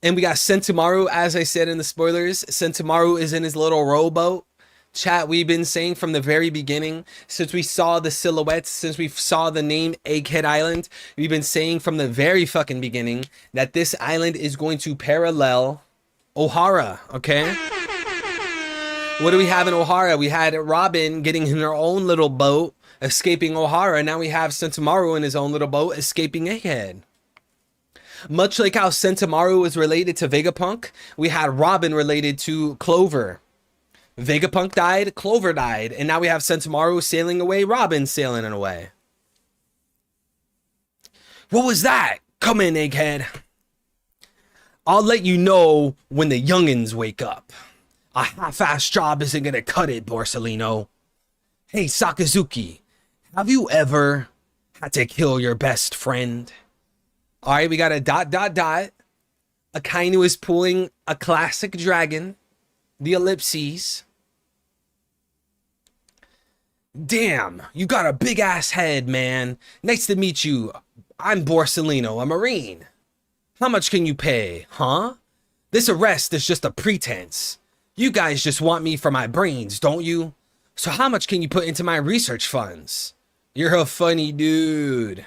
And we got Sentomaru, as I said in the spoilers. Sentomaru is in his little rowboat. Chat, we've been saying from the very beginning, since we saw the silhouettes, since we saw the name Egghead Island, we've been saying from the very fucking beginning that this island is going to parallel Ohara, okay? What do we have in Ohara? We had Robin getting in her own little boat, escaping Ohara. Now we have Sentomaru in his own little boat, escaping Egghead. Much like how Sentomaru is related to Vegapunk, we had Robin related to Clover. Vegapunk died, Clover died, and now we have Sentomaru sailing away, Robin sailing away. What was that? Come in, Egghead. I'll let you know when the youngins wake up. A half-assed job isn't gonna cut it, Borsalino. Hey, Sakazuki, have you ever had to kill your best friend? All right, we got a ... Akainu is pulling a classic dragon, the Ellipses. Damn, you got a big ass head, man. Nice to meet you. I'm Borsellino, a Marine. How much can you pay, huh? This arrest is just a pretense. You guys just want me for my brains, don't you? So how much can you put into my research funds? You're a funny dude.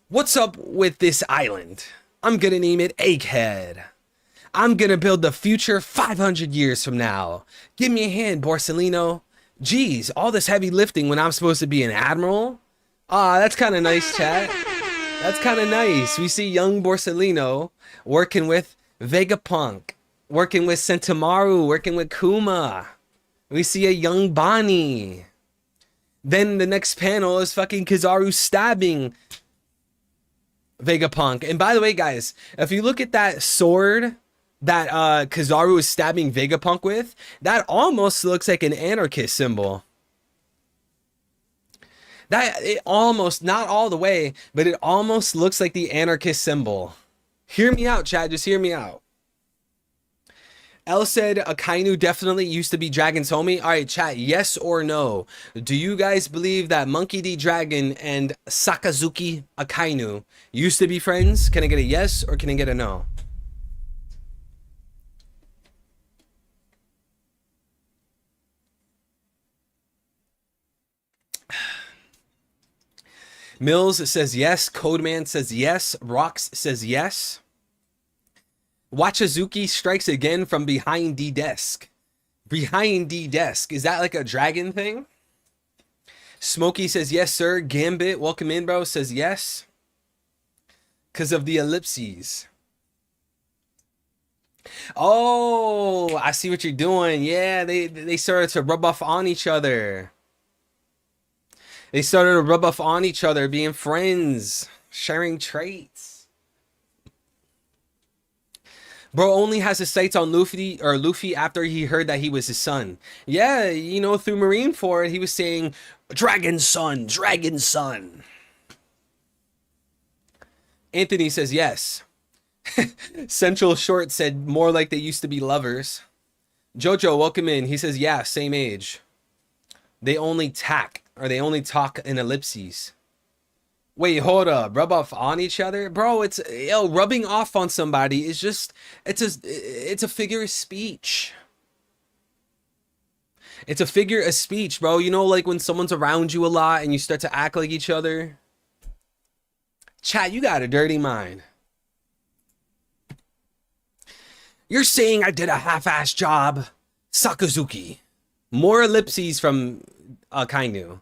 What's up with this island? I'm gonna name it Egghead. I'm gonna build the future 500 years from now. Give me a hand, Borsellino. Geez, all this heavy lifting when I'm supposed to be an admiral? Ah, that's kind of nice, chat. That's kind of nice. We see young Borsellino working with Vegapunk, working with Sentomaru, working with Kuma. We see a young Bonnie. Then the next panel is fucking Kizaru stabbing Vegapunk. And by the way, guys, if you look at that sword that Kizaru is stabbing Vegapunk with, that almost looks like an anarchist symbol. That it almost, not all the way, but it almost looks like the anarchist symbol. Hear me out, chat. Just hear me out. L said Akainu definitely used to be Dragon's homie. All right, chat. Yes or no? Do you guys believe that Monkey D. Dragon and Sakazuki Akainu used to be friends? Can I get a yes or can I get a no? Mills says yes. Codeman says yes. Rox says yes. Wachazuki strikes again from behind the desk. Behind the desk. Is that like a dragon thing? Smokey says yes, sir. Gambit, welcome in, bro, says yes. Because of the ellipses. Oh, I see what you're doing. Yeah, they started to rub off on each other. They started to rub off on each other, being friends, sharing traits. Bro only has his sights on Luffy after he heard that he was his son. Yeah, you know, through Marineford, he was saying, Dragon son, Dragon son. Anthony says yes. Central Short said more like they used to be lovers. Jojo, welcome in. He says, yeah, same age. They only talk in ellipses. Wait, hold up. Rub off on each other? Bro, it's, yo, rubbing off on somebody is just, it's a figure of speech. It's a figure of speech, bro. You know, like when someone's around you a lot and you start to act like each other. Chat, you got a dirty mind. You're saying I did a half-assed job, Sakazuki. More ellipses from Akainu.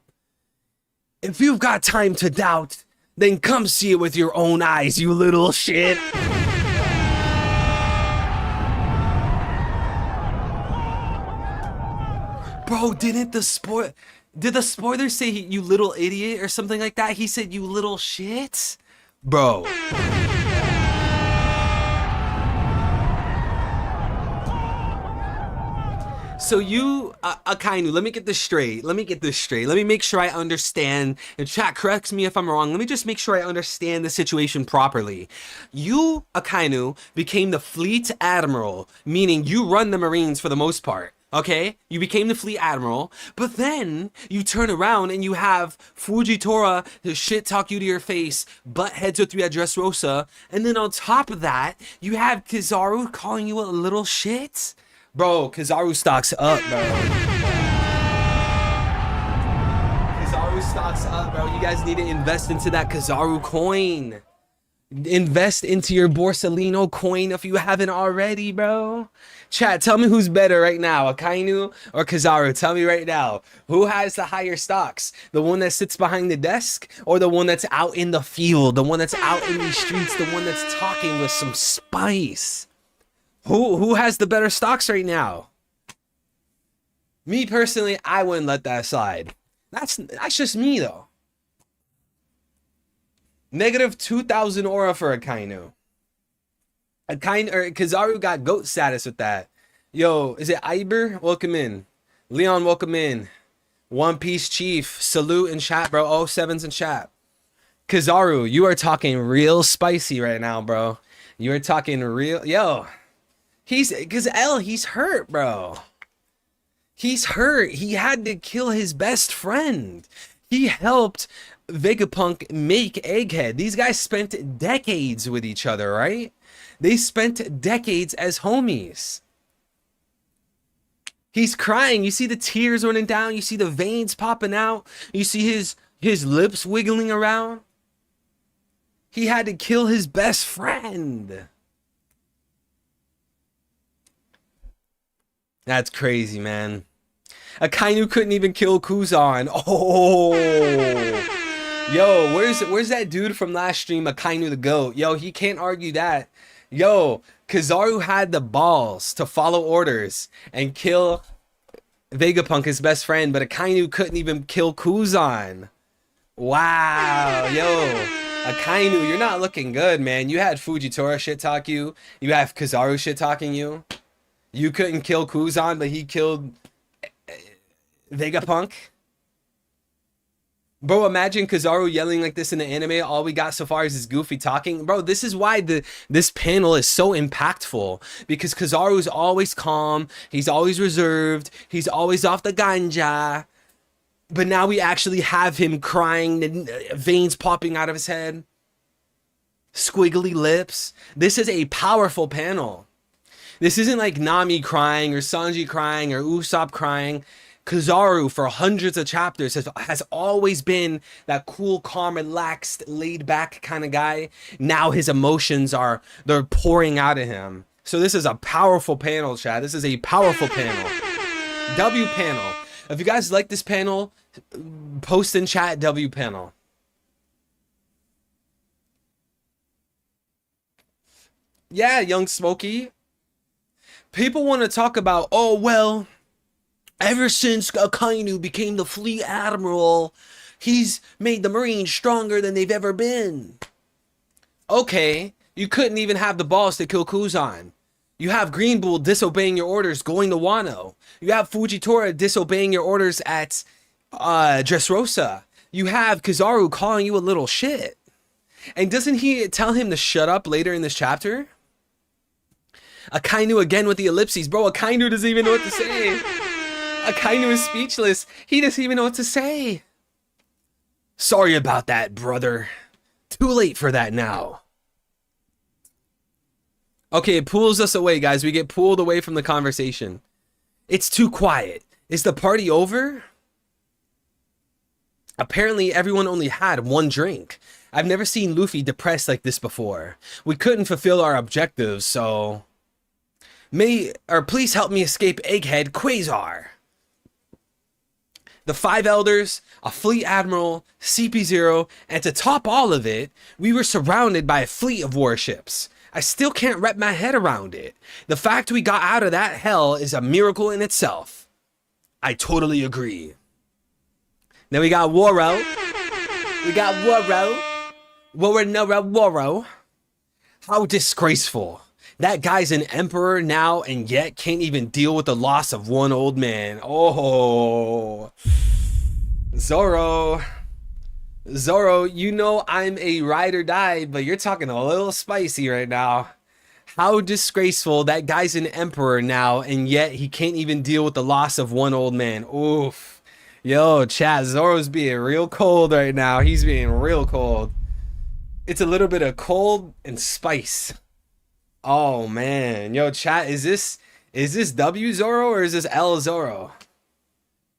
If you've got time to doubt, then come see it with your own eyes, you little shit. Bro, did the spoiler say you little idiot or something like that? He said you little shit? Bro. So you, Akainu, let me get this straight. Let me make sure I understand. And chat, corrects me if I'm wrong. Let me just make sure I understand the situation properly. You, Akainu, became the fleet admiral, meaning you run the Marines for the most part. Okay? You became the fleet admiral, but then you turn around and you have Fujitora to shit talk you to your face, butt heads with you at Dressrosa, and then on top of that, you have Kizaru calling you a little shit? Bro, Kizaru stocks up, bro. Kizaru stocks up, bro. You guys need to invest into that Kizaru coin. Invest into your Borsellino coin if you haven't already, bro. Chat, tell me who's better right now, Akainu or Kizaru? Tell me right now. Who has the higher stocks? The one that sits behind the desk or the one that's out in the field? The one that's out in the streets? The one that's talking with some spice? Who has the better stocks right now? Me personally, I wouldn't let that slide. That's just me though. Negative 2,000 aura for Akainu. Kizaru got GOAT status with that. Yo, is it Iber? Welcome in. Leon, welcome in. One Piece Chief, salute in chat, bro. Oh, sevens in chat. Kizaru, you are talking real spicy right now, bro. You're talking real, yo. Cause L, he's hurt, bro. He's hurt. He had to kill his best friend. He helped Vegapunk make Egghead. These guys spent decades with each other, right? They spent decades as homies. He's crying. You see the tears running down. You see the veins popping out. You see his lips wiggling around. He had to kill his best friend. That's crazy, man. Akainu couldn't even kill Kuzan. Oh, yo, where's that dude from last stream, Akainu the GOAT? Yo, he can't argue that. Yo, Kizaru had the balls to follow orders and kill Vegapunk, his best friend, but Akainu couldn't even kill Kuzan. Wow, yo, Akainu, you're not looking good, man. You had Fujitora shit talk you. You have Kizaru shit talking you. You couldn't kill Kuzan, but he killed Vegapunk. Bro, imagine Kizaru yelling like this in the anime. All we got so far is this Goofy talking. Bro, this is why this panel is so impactful. Because Kizaru's always calm. He's always reserved. He's always off the ganja. But now we actually have him crying, veins popping out of his head. Squiggly lips. This is a powerful panel. This isn't like Nami crying or Sanji crying or Usopp crying. Kizaru for hundreds of chapters has always been that cool, calm, relaxed, laid back kind of guy. Now his emotions they're pouring out of him. So this is a powerful panel, chat. This is a powerful panel. W panel. If you guys like this panel, post in chat W panel. Yeah, Young Smokey. People want to talk about, oh, well, ever since Akainu became the fleet admiral, he's made the Marines stronger than they've ever been. Okay, you couldn't even have the balls to kill Kuzan. You have Green Bull disobeying your orders going to Wano. You have Fujitora disobeying your orders at Dressrosa. You have Kizaru calling you a little shit. And doesn't he tell him to shut up later in this chapter? Akainu again with the ellipses. Bro, Akainu doesn't even know what to say. Akainu is speechless. He doesn't even know what to say. Sorry about that, brother. Too late for that now. Okay, it pulls us away, guys. We get pulled away from the conversation. It's too quiet. Is the party over? Apparently, everyone only had one drink. I've never seen Luffy depressed like this before. We couldn't fulfill our objectives, so... please help me escape Egghead Quasar. The 5 elders, a fleet admiral, CP0, and to top all of it, we were surrounded by a fleet of warships. I still can't wrap my head around it. The fact we got out of that hell is a miracle in itself. I totally agree. Then we got Woro. We got Woro. Woro. How disgraceful. That guy's an emperor now and yet can't even deal with the loss of one old man. Oh. Zoro, you know I'm a ride or die, but you're talking a little spicy right now. How disgraceful. That guy's an emperor now and yet he can't even deal with the loss of one old man. Oof. Yo, chat, Zoro's being real cold right now. He's being real cold. It's a little bit of cold and spice. Oh man, yo, chat, is this W Zoro or is this L Zoro?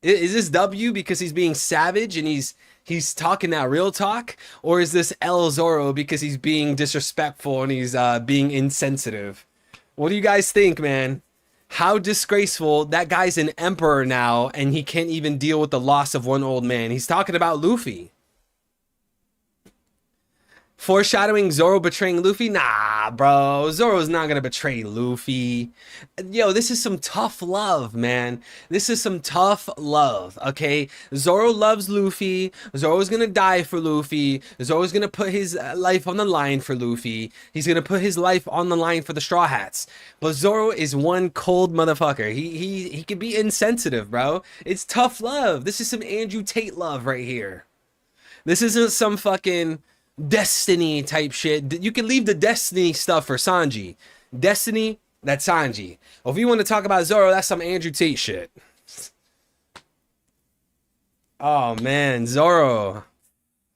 Is this W because he's being savage and he's talking that real talk, or is this L Zoro because he's being disrespectful and he's being insensitive? What do you guys think, man? How disgraceful. That guy's an emperor now and he can't even deal with the loss of one old man. He's talking about Luffy. Foreshadowing Zoro betraying Luffy? Nah, bro. Zoro's not gonna betray Luffy. Yo, this is some tough love, man. This is some tough love, okay? Zoro loves Luffy. Zoro's gonna die for Luffy. Zoro's gonna put his life on the line for Luffy. He's gonna put his life on the line for the Straw Hats. But Zoro is one cold motherfucker. He can be insensitive, bro. It's tough love. This is some Andrew Tate love right here. This isn't some fucking... Destiny type shit. You can leave the Destiny stuff for Sanji. Destiny, that's Sanji. Or if you want to talk about Zoro, that's some Andrew Tate shit. Oh man, Zoro.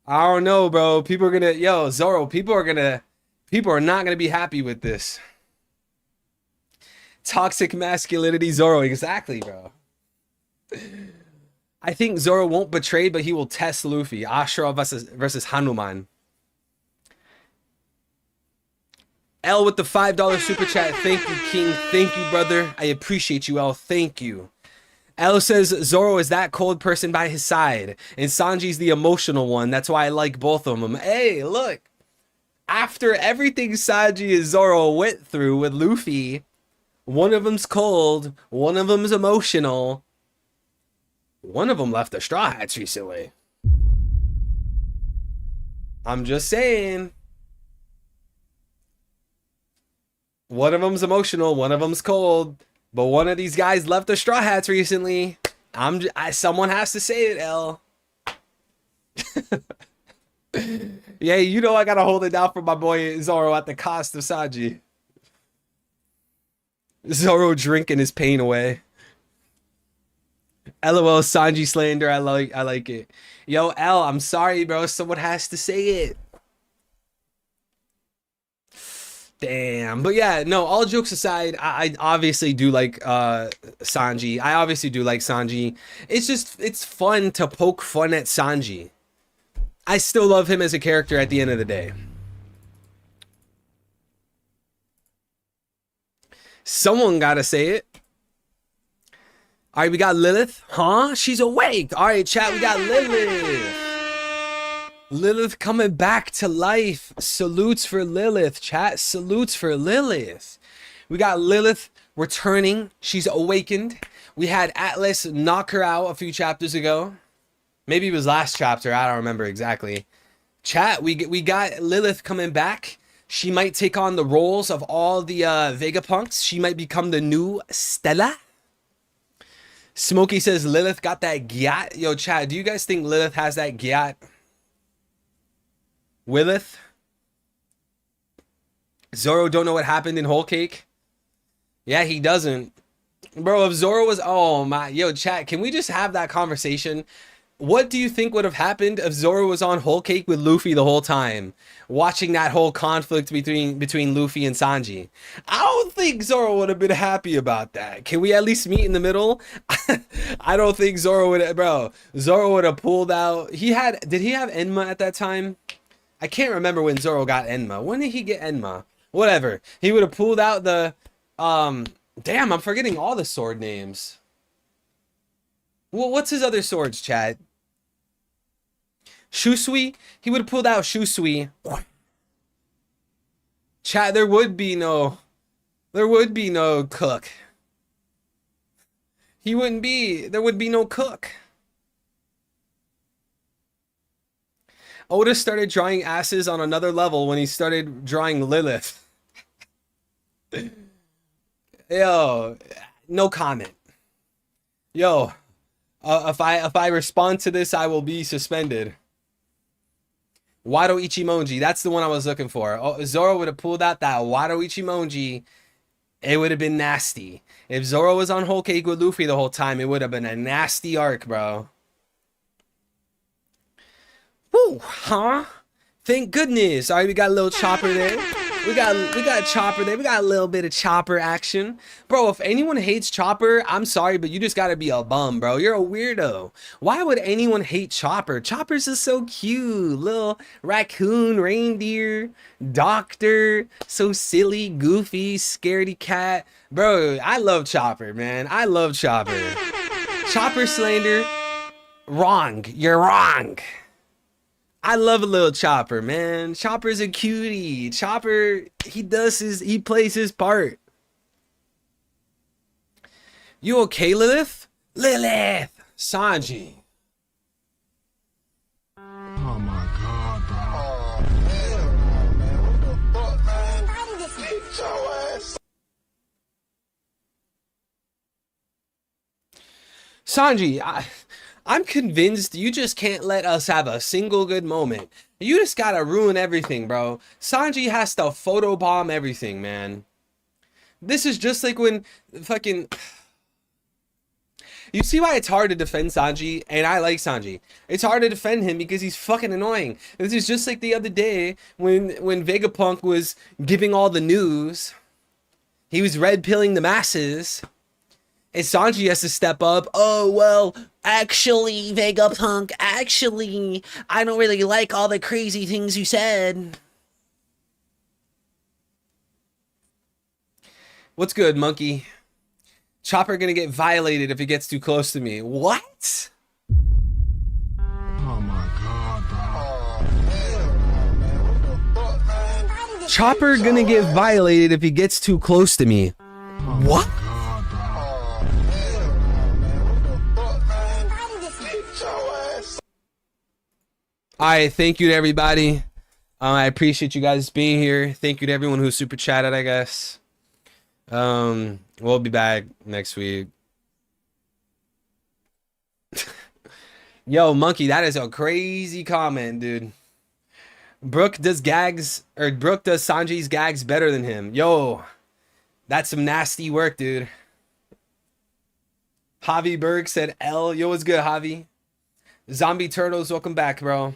I don't know, bro. People are gonna, yo, Zoro, people are not gonna be happy with this. Toxic masculinity, Zoro. Exactly, bro. I think Zoro won't betray, but he will test Luffy. Ashura versus Hanuman. L with the $5 super chat. Thank you, King. Thank you, brother. I appreciate you, L. Thank you. L says Zoro is that cold person by his side, and Sanji's the emotional one. That's why I like both of them. Hey, look. After everything Sanji and Zoro went through with Luffy, one of them's cold, one of them's emotional. One of them left the Straw Hats recently. I'm just saying. One of them's emotional, one of them's cold, but one of these guys left the Straw Hats recently. Someone has to say it, L. Yeah, you know I gotta hold it down for my boy Zoro at the cost of Sanji. Zoro drinking his pain away. LOL Sanji slander. I like it. Yo, L, I'm sorry, bro. Someone has to say it. Damn. But yeah, no, all jokes aside, I obviously do like Sanji. I obviously do like Sanji. It's fun to poke fun at Sanji. I still love him as a character at the end of the day. Someone gotta say it. All right, we got Lilith. Huh? She's awake. All right, chat, we got Lilith. Lilith coming back to life. Salutes for Lilith, chat. Salutes for Lilith. We got Lilith returning. She's awakened. We had Atlas knock her out a few chapters ago. Maybe it was last chapter. I don't remember exactly. Chat, we got Lilith coming back. She might take on the roles of all the Vegapunks. She might become the new Stella. Smokey says Lilith got that gyat. Yo, chat, do you guys think Lilith has that gyat? Willith? Zoro don't know what happened in Whole Cake? Yeah, he doesn't. Bro, if Zoro was... Oh, my... Yo, chat, can we just have that conversation? What do you think would have happened if Zoro was on Whole Cake with Luffy the whole time? Watching that whole conflict between Luffy and Sanji. I don't think Zoro would have been happy about that. Can we at least meet in the middle? I don't think Zoro would... Bro, Zoro would have pulled out... Did he have Enma at that time? I can't remember when Zoro got Enma. When did he get Enma? Whatever. He would have pulled out the... Damn, I'm forgetting all the sword names. Well, what's his other swords, chat? Shusui? He would have pulled out Shusui. Chat, there would be no cook. There would be no cook. Oda started drawing asses on another level when he started drawing Lilith. Yo, no comment. Yo, if I respond to this, I will be suspended. Wado Ichimonji, that's the one I was looking for. Oh, Zoro would have pulled out that Wado Ichimonji. It would have been nasty. If Zoro was on Whole Cake with Luffy the whole time, it would have been a nasty arc, bro. Woo, huh? Thank goodness. All right, we got a little Chopper there. We got Chopper there. We got a little bit of Chopper action. Bro, if anyone hates Chopper, I'm sorry, but you just gotta be a bum, bro. You're a weirdo. Why would anyone hate Chopper? Chopper's just so cute. Little raccoon, reindeer, doctor, so silly, goofy, scaredy cat. Bro, I love Chopper, man. I love Chopper. Chopper slander, wrong. You're wrong. I love a little Chopper, man. Chopper's a cutie. Chopper, he plays his part. You okay, Lilith? Lilith! Sanji. Oh my god, bro. Oh, hell no, man. What the fuck, man? Get your ass. Sanji, I'm convinced you just can't let us have a single good moment. You just gotta ruin everything, bro. Sanji has to photobomb everything, man. This is just like when fucking... You see why it's hard to defend Sanji? And I like Sanji. It's hard to defend him because he's fucking annoying. This is just like the other day when Vegapunk was giving all the news. He was red pilling the masses. And Sanji has to step up. Oh, well, actually, Vegapunk, actually, I don't really like all the crazy things you said. What's good, monkey? Chopper gonna get violated if he gets too close to me. What? Oh my god, dog. Oh, hell no, man. What the fuck, man? Chopper gonna get violated if he gets too close to me. What? God, dog. Oh, hell no, man. What the fuck, man? Get your ass. Alright, thank you to everybody. I appreciate you guys being here. Thank you to everyone who super chatted, I guess. We'll be back next week. Yo, monkey, that is a crazy comment, dude. Brook does Sanji's gags better than him. Yo, that's some nasty work, dude. Javi Berg said L. Yo, what's good, Javi? Zombie Turtles, welcome back, bro.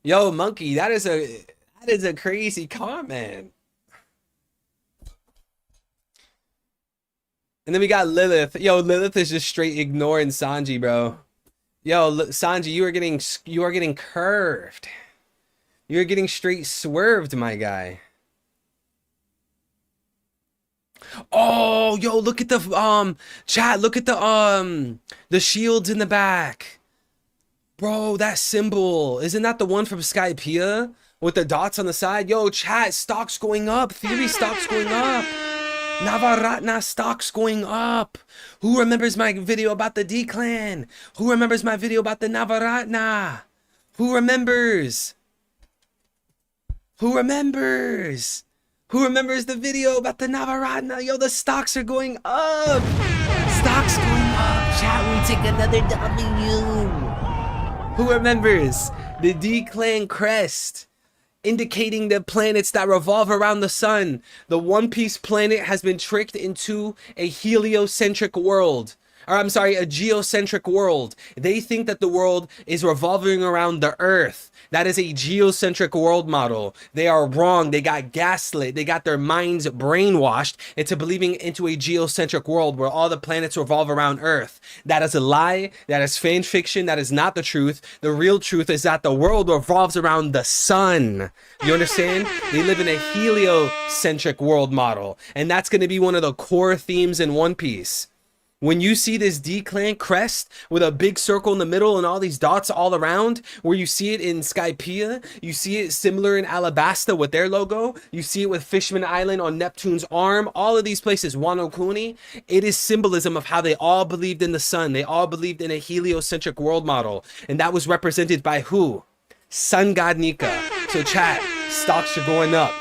Yo, monkey, that is a crazy comment. And then we got Lilith. Yo, Lilith is just straight ignoring Sanji, bro. Yo, Sanji, you are getting curved. You're getting straight swerved, my guy. Oh, yo, look at the chat, look at the shields in the back. Bro, that symbol, isn't that the one from Skypiea with the dots on the side? Yo, chat, stocks going up. Theory stocks going up. Navaratna stocks going up. Who remembers my video about the D-Clan? Who remembers my video about the Navaratna? Who remembers? Who remembers? Who remembers the video about the Navaratna? Yo, the stocks are going up. Stocks going up. Chat, we take another W. Who remembers the D-Clan crest? Indicating the planets that revolve around the sun. The One Piece planet has been tricked into a heliocentric world. Or I'm sorry, a geocentric world. They think that the world is revolving around the Earth. That is a geocentric world model. They are wrong. They got gaslit. They got their minds brainwashed into believing into a geocentric world where all the planets revolve around Earth. That is a lie. That is fan fiction. That is not the truth. The real truth is that the world revolves around the sun. You understand? They live in a heliocentric world model. And that's going to be one of the core themes in One Piece. When you see this D-Clan crest with a big circle in the middle and all these dots all around, where you see it in Skypiea, you see it similar in Alabasta with their logo, you see it with Fishman Island on Neptune's arm, all of these places, Wano Kuni, it is symbolism of how they all believed in the sun. They all believed in a heliocentric world model. And that was represented by who? Sun God Nika. So chat, stocks are going up.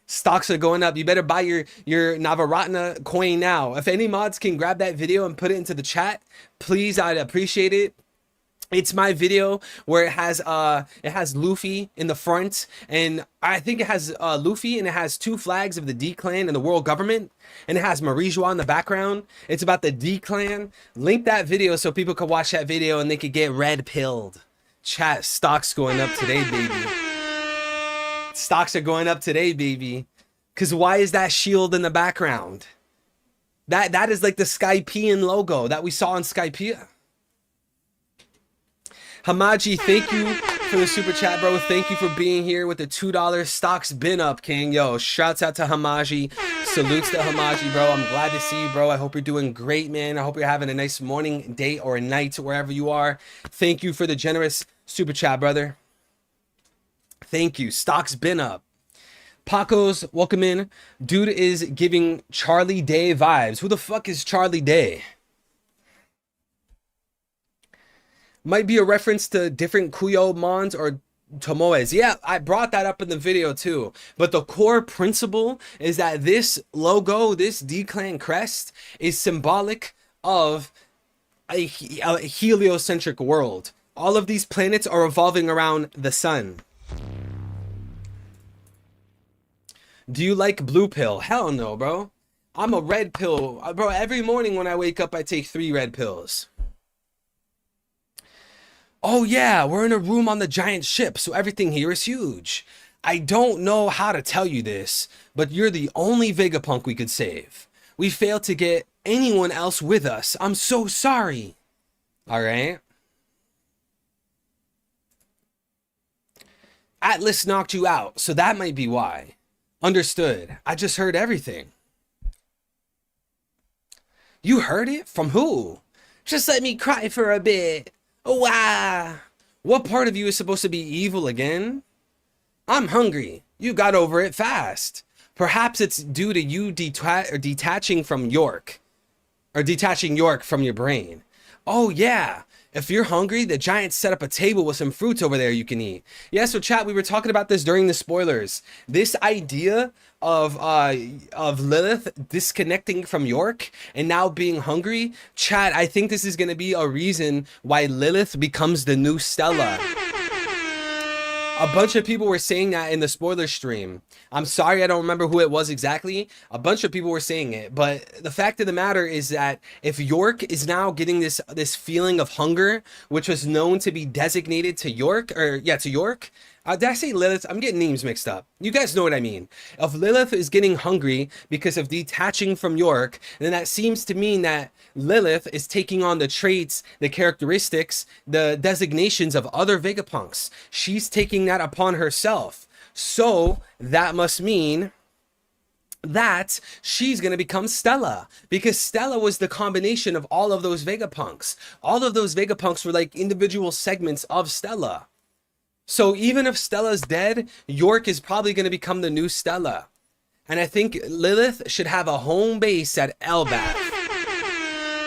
Stocks are going up. You better buy your Navaratna coin now. If any mods can grab that video and put it into the chat, please, I'd appreciate it. It's my video where it has Luffy in the front, and I think it has Luffy, and it has two flags of the D-Clan and the world government, and it has Marie-Joie in the background. It's about the D-Clan. Link that video so people can watch that video and they could get red pilled. Chat, stocks going up today, baby. Stocks are going up today, baby. Because why is that shield in the background? That is like the Skypean logo that we saw in Skypiea. Hamaji, thank you for the super chat, bro. Thank you for being here with the $2. Stocks been up, king. Yo, shouts out to Hamaji. Salutes to Hamaji, bro. I'm glad to see you, bro. I hope you're doing great, man. I hope you're having a nice morning, day, or night, wherever you are. Thank you for the generous super chat, brother. Thank you. Stock's been up. Paco's, welcome in. Dude is giving Charlie Day vibes. Who the fuck is Charlie Day? Might be a reference to different Kuyo Mons or Tomoes. Yeah, I brought that up in the video too. But the core principle is that this logo, this D-Clan crest, is symbolic of a heliocentric world. All of these planets are revolving around the sun. Do you like blue pill? Hell no, bro. I'm a red pill. Bro, every morning when I wake up, I take 3 red pills. Oh yeah, we're in a room on the giant ship, so everything here is huge. I don't know how to tell you this, but you're the only Vegapunk we could save. We failed to get anyone else with us. I'm so sorry. Alright. Atlas knocked you out, so that might be why. Understood. I just heard everything. You heard it? From who? Just let me cry for a bit. Wow. What part of you is supposed to be evil again? I'm hungry. You got over it fast. Perhaps it's due to you detaching from York. Or detaching York from your brain. Oh yeah. If you're hungry, the Giants set up a table with some fruits over there you can eat. Yeah, so chat, we were talking about this during the spoilers. This idea of Lilith disconnecting from York and now being hungry, chat, I think this is going to be a reason why Lilith becomes the new Stella. A bunch of people were saying that in the spoiler stream. I'm sorry, I don't remember who it was exactly. A bunch of people were saying it, but the fact of the matter is that if York is now getting this feeling of hunger, which was known to be designated to York, to York. Did I say Lilith? I'm getting names mixed up. You guys know what I mean. If Lilith is getting hungry because of detaching from York, then that seems to mean that Lilith is taking on the traits, the characteristics, the designations of other Vegapunks. She's taking that upon herself. So that must mean that she's going to become Stella, because Stella was the combination of all of those Vegapunks. All of those Vegapunks were like individual segments of Stella. So even if Stella's dead, York is probably going to become the new Stella. And I think Lilith should have a home base at Elbaf.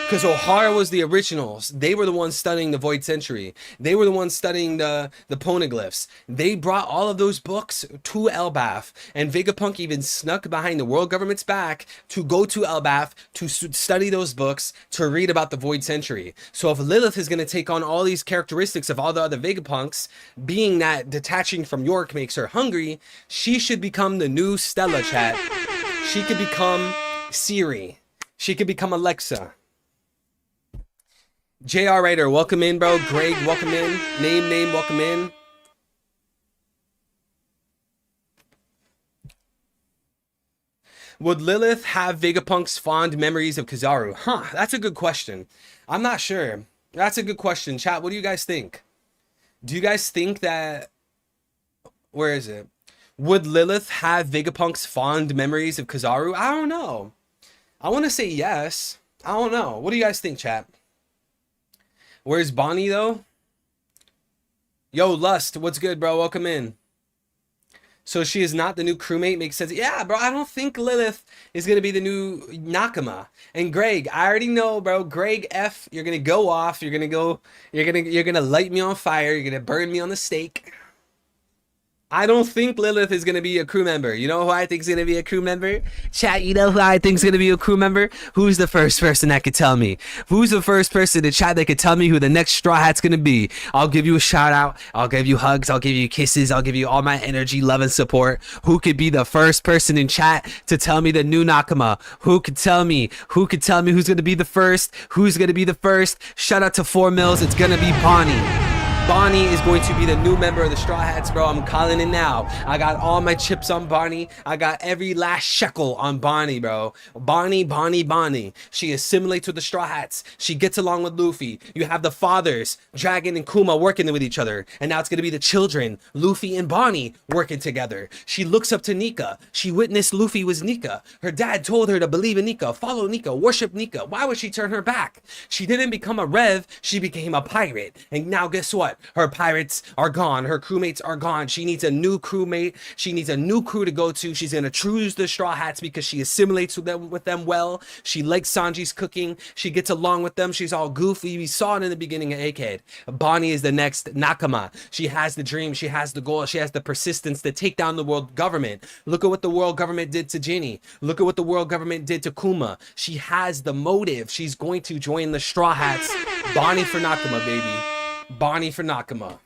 Because O'Hara was the originals. They were the ones studying the Void Century. They were the ones studying the Poneglyphs. They brought all of those books to Elbaf. And Vegapunk even snuck behind the world government's back to go to Elbaf to study those books, to read about the Void Century. So if Lilith is going to take on all these characteristics of all the other Vegapunks, being that detaching from York makes her hungry, she should become the new Stella, chat. She could become Siri. She could become Alexa. JR Writer, welcome in, bro. Greg, welcome in. Name, welcome in. Would Lilith have Vegapunk's fond memories of Kizaru? Huh, that's a good question. I'm not sure. That's a good question. Chat, what do you guys think? Do you guys think that... Where is it? Would Lilith have Vegapunk's fond memories of Kizaru? I don't know. I want to say yes. I don't know. What do you guys think, chat? Where's Bonnie, though? Yo, Lust, what's good, bro? Welcome in. So she is not the new crewmate? Makes sense. Yeah, bro, I don't think Lilith is going to be the new Nakama. And Greg, I already know, bro. Greg F, you're going to go off. You're going to light me on fire. You're going to burn me on the stake. I don't think Lilith is going to be a crew member. You know who I think is going to be a crew member? Chat, you know who I think is going to be a crew member? Who's the first person that could tell me? Who's the first person in chat that could tell me who the next Straw Hat's going to be? I'll give you a shout out. I'll give you hugs. I'll give you kisses. I'll give you all my energy, love, and support. Who could be the first person in chat to tell me the new Nakama? Who could tell me? Who could tell me who's going to be the first? Who's going to be the first? Shout out to 4 Mils. It's going to be Bonnie. Bonnie is going to be the new member of the Straw Hats, bro. I'm calling it now. I got all my chips on Bonnie. I got every last shekel on Bonnie, bro. Bonnie. She assimilates with the Straw Hats. She gets along with Luffy. You have the fathers, Dragon and Kuma, working with each other. And now it's going to be the children, Luffy and Bonnie, working together. She looks up to Nika. She witnessed Luffy was Nika. Her dad told her to believe in Nika, follow Nika, worship Nika. Why would she turn her back? She didn't become a Rev. She became a pirate. And now guess what? Her pirates are gone. Her crewmates are gone. She needs a new crewmate. She needs a new crew to go to. She's going to choose the Straw Hats because she assimilates with them well. She likes Sanji's cooking. She gets along with them. She's all goofy. We saw it in the beginning of Egghead. Bonnie is the next Nakama. She has the dream. She has the goal. She has the persistence to take down the world government. Look at what the world government did to Ginny. Look at what the world government did to Kuma. She has the motive. She's going to join the Straw Hats. Bonnie for Nakama, baby. Bonnie for Nakama.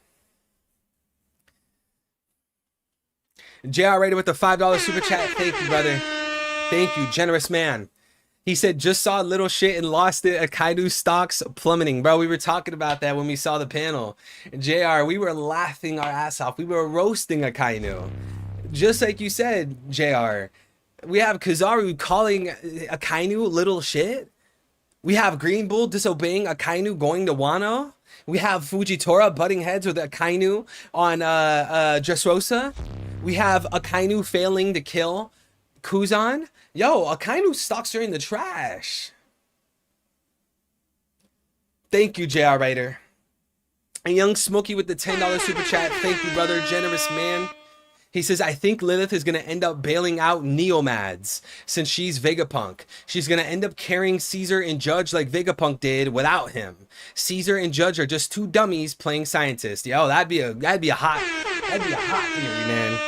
JR Raider with the $5 super chat. Thank you, brother. Thank you, generous man. He said, just saw little shit and lost it. Akainu stocks plummeting. Bro, we were talking about that when we saw the panel. JR, we were laughing our ass off. We were roasting Akainu. Just like you said, JR. We have Kizaru calling Akainu little shit. We have Green Bull disobeying Akainu going to Wano. We have Fujitora butting heads with Akainu on Dressrosa. We have Akainu failing to kill Kuzan. Yo, Akainu stocks are in the trash. Thank you, JR Writer. And Young Smokey with the $10 super chat. Thank you, brother. Generous man. He says, I think Lilith is going to end up bailing out Neomads since she's Vegapunk. She's going to end up carrying Caesar and Judge like Vegapunk did without him. Caesar and Judge are just two dummies playing scientists. Yo, that'd be a hot theory, man.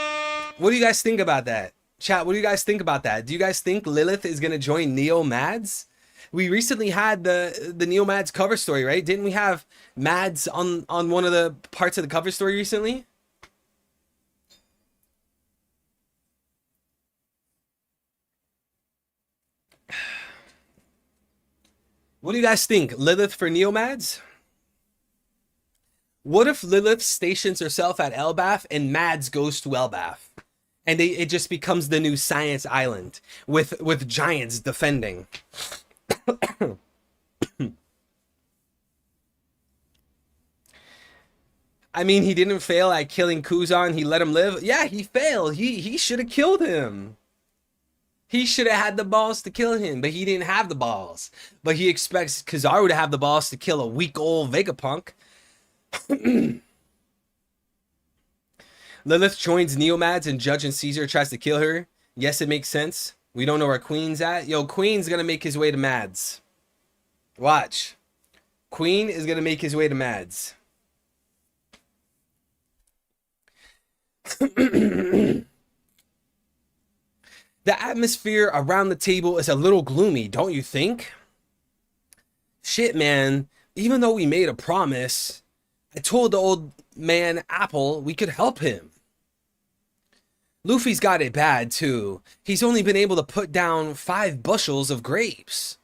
What do you guys think about that? Chat, what do you guys think about that? Do you guys think Lilith is going to join Neomads? We recently had the Neomads cover story, right? Didn't we have Mads on one of the parts of the cover story recently? What do you guys think? Lilith for Neomads? What if Lilith stations herself at Elbaf and Mads goes to Elbaf? And it just becomes the new Science Island with giants defending. I mean, he didn't fail at killing Kuzan. He let him live. Yeah, he failed. He should have killed him. He should have had the balls to kill him, but he didn't have the balls. But he expects Kizaru to have the balls to kill a weak old Vegapunk. Lilith joins Neomads and Judge and Caesar tries to kill her. Yes, it makes sense. We don't know where Queen's at. Yo, Queen's gonna make his way to Mads. Watch. Queen is gonna make his way to Mads. The atmosphere around the table is a little gloomy, don't you think? Shit, man. Even though we made a promise, I told the old man Apple we could help him. Luffy's got it bad, too. He's only been able to put down 5 bushels of grapes.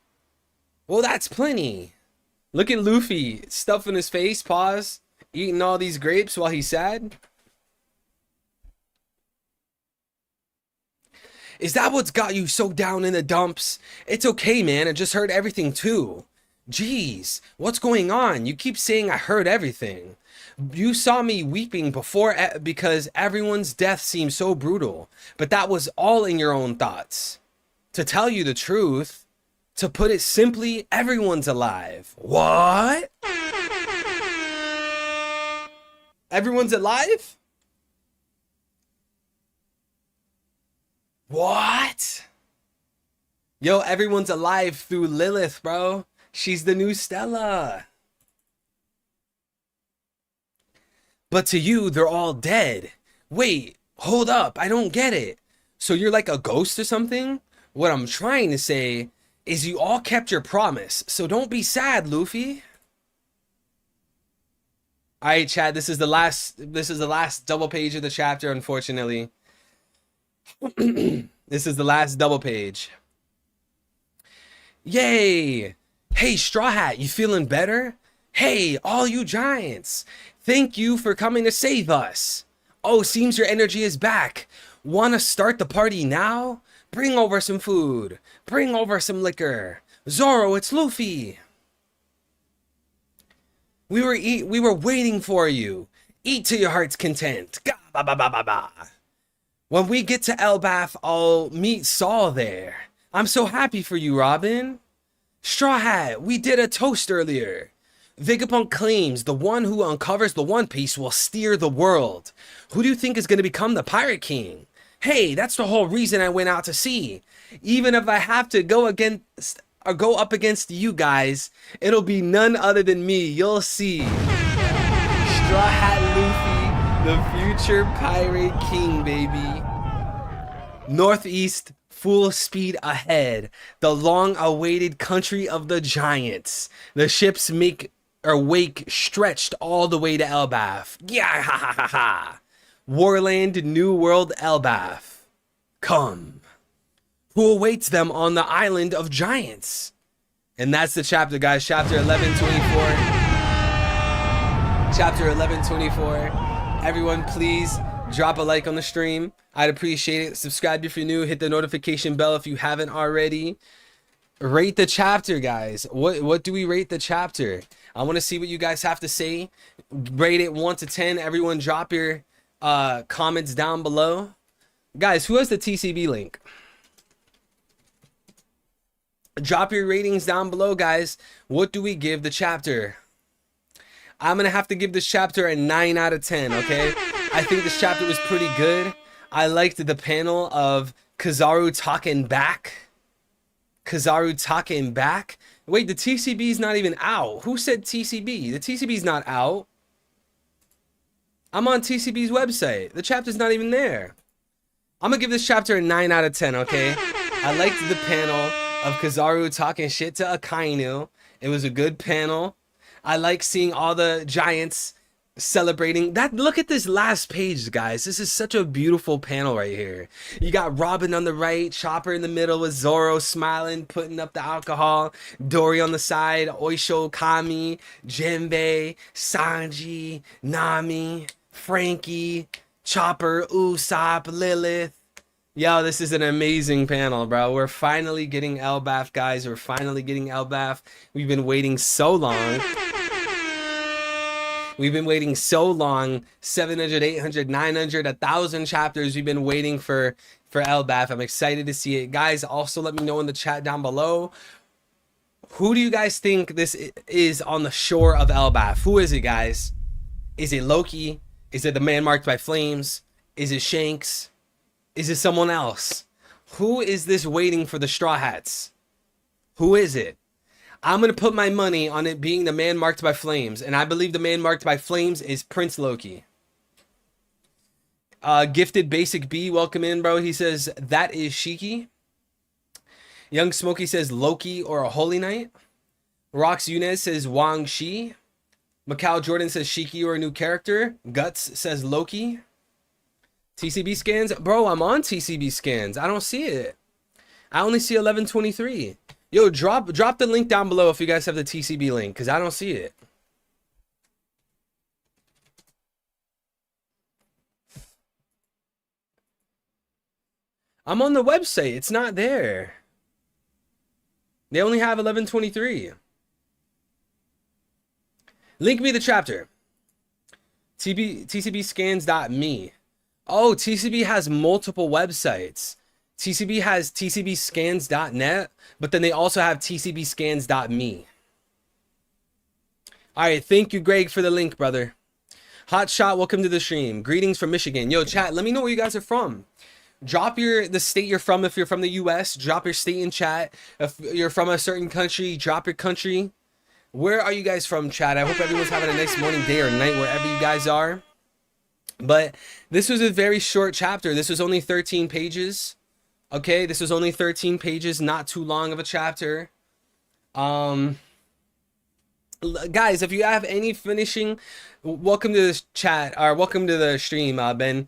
Well, that's plenty. Look at Luffy, stuffing his face, pause, eating all these grapes while he's sad. Is that what's got you so down in the dumps? It's okay, man. I just heard everything too. Jeez, what's going on? You keep saying I heard everything. You saw me weeping before because everyone's death seemed so brutal. But that was all in your own thoughts. To tell you the truth, to put it simply, everyone's alive. What? Everyone's alive? What? Yo, everyone's alive through Lilith, bro. She's the new Stella. But to you, they're all dead. Wait, hold up. I don't get it. So you're like a ghost or something? What I'm trying to say is you all kept your promise. So don't be sad, Luffy. All right, Chad, this is the last double page of the chapter, unfortunately. This is the last double page. Yay! Hey, Straw Hat, you feeling better? Hey, all you giants! Thank you for coming to save us. Oh, seems your energy is back. Wanna start the party now? Bring over some food. Bring over some liquor. Zoro, it's Luffy. We were waiting for you. Eat to your heart's content. Ga ba ba ba ba ba. When we get to Elbaf, I'll meet Saul there. I'm so happy for you, Robin. Straw Hat, we did a toast earlier. Vegapunk claims the one who uncovers the One Piece will steer the world. Who do you think is going to become the Pirate King? Hey, that's the whole reason I went out to sea. Even if I have to go up against you guys, it'll be none other than me. You'll see. Straw Hat Luffy, the future Pirate King, baby. Northeast, full speed ahead. The long-awaited country of the giants. The ships make or wake stretched all the way to Elbaf. Yeah, ha ha ha ha. Warland, New World, Elbaf. Come. Who awaits them on the island of giants? And that's the chapter, guys. Chapter 1124. Chapter 1124. Everyone, please drop a like on the stream. I'd appreciate it. Subscribe if you're new. Hit the notification bell if you haven't already. Rate the chapter, guys. What do we rate the chapter? I want to see what you guys have to say. Rate it 1 to 10. Everyone drop your comments down below. Guys, who has the TCB link? Drop your ratings down below, guys. What do we give the chapter? I'm gonna have to give this chapter a 9 out of 10, okay? I think this chapter was pretty good. I liked the panel of Kizaru talking back. Kizaru talking back. Wait, the TCB's not even out. Who said TCB? The TCB's not out. I'm on TCB's website. The chapter's not even there. I'm gonna give this chapter a 9 out of 10, okay? I liked the panel of Kizaru talking shit to Akainu. It was a good panel. I like seeing all the giants celebrating that. Look at this last page, guys. This is such a beautiful panel right here. You got Robin on the right, Chopper in the middle with Zoro smiling, putting up the alcohol, Dory on the side, Oisho, Kami, Jinbei, Sanji, Nami, Frankie, Chopper, Usopp, Lilith. Yo, this is an amazing panel, bro. We're finally getting Elbaf, guys. We're finally getting Elbaf. We've been waiting so long. We've been waiting so long. 700, 800, 900, 1,000 chapters. We've been waiting for Elbaf. I'm excited to see it. Guys, also let me know in the chat down below. Who do you guys think this is on the shore of Elbaf? Who is it, guys? Is it Loki? Is it the man marked by flames? Is it Shanks? Is it someone else? Who is this waiting for the Straw Hats? Who is it? I'm going to put my money on it being the man marked by flames. And I believe the man marked by flames is Prince Loki. Gifted Basic B, welcome in, bro. He says, that is Shiki. Young Smokey says, Loki or a Holy Knight. Rox Yunez says, Wang Shi. Macau Jordan says, Shiki or a new character. Guts says, Loki. TCB scans. Bro, I'm on TCB scans. I don't see it. I only see 1123. Yo, drop the link down below if you guys have the TCB link, because I don't see it. I'm on the website. It's not there. They only have 1123. Link me the chapter. TCBscans.me. Oh, TCB has multiple websites. TCB has tcbscans.net, but then they also have tcbscans.me. All right, thank you, Greg, for the link, brother. Hot Shot, welcome to the stream. Greetings from Michigan. Yo, chat, let me know where you guys are from. Drop the state you're from. If you're from the US, drop your state in chat. If you're from a certain country, drop your country. Where are you guys from, chat? I hope everyone's having a nice morning, day, or night, wherever you guys are. But this was a very short chapter. This was only 13 pages. Okay, this was only 13 pages, not too long of a chapter. Guys, if you have any finishing, welcome to this chat, or welcome to the stream, Ben.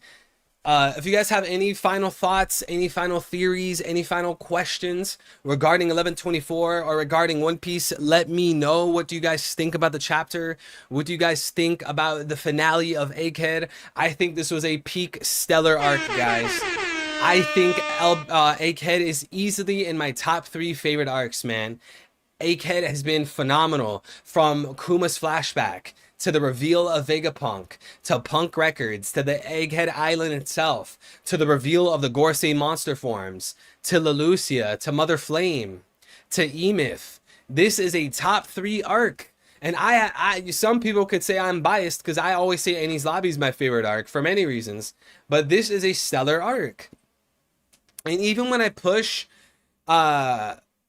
If you guys have any final thoughts, any final theories, any final questions regarding 1124 or regarding One Piece, let me know. What do you guys think about the chapter? What do you guys think about the finale of Egghead? I think this was a peak stellar arc, guys. I think Egghead is easily in my top 3 favorite arcs, man. Egghead has been phenomenal, from Kuma's flashback to the reveal of Vegapunk, to Punk Records, to the Egghead Island itself, to the reveal of the Gorsei monster forms, to Leloucia, to Mother Flame, to Emith. This is a top 3 arc. And some people could say I'm biased because I always say Enies Lobby is my favorite arc for many reasons. But this is a stellar arc. And even when I push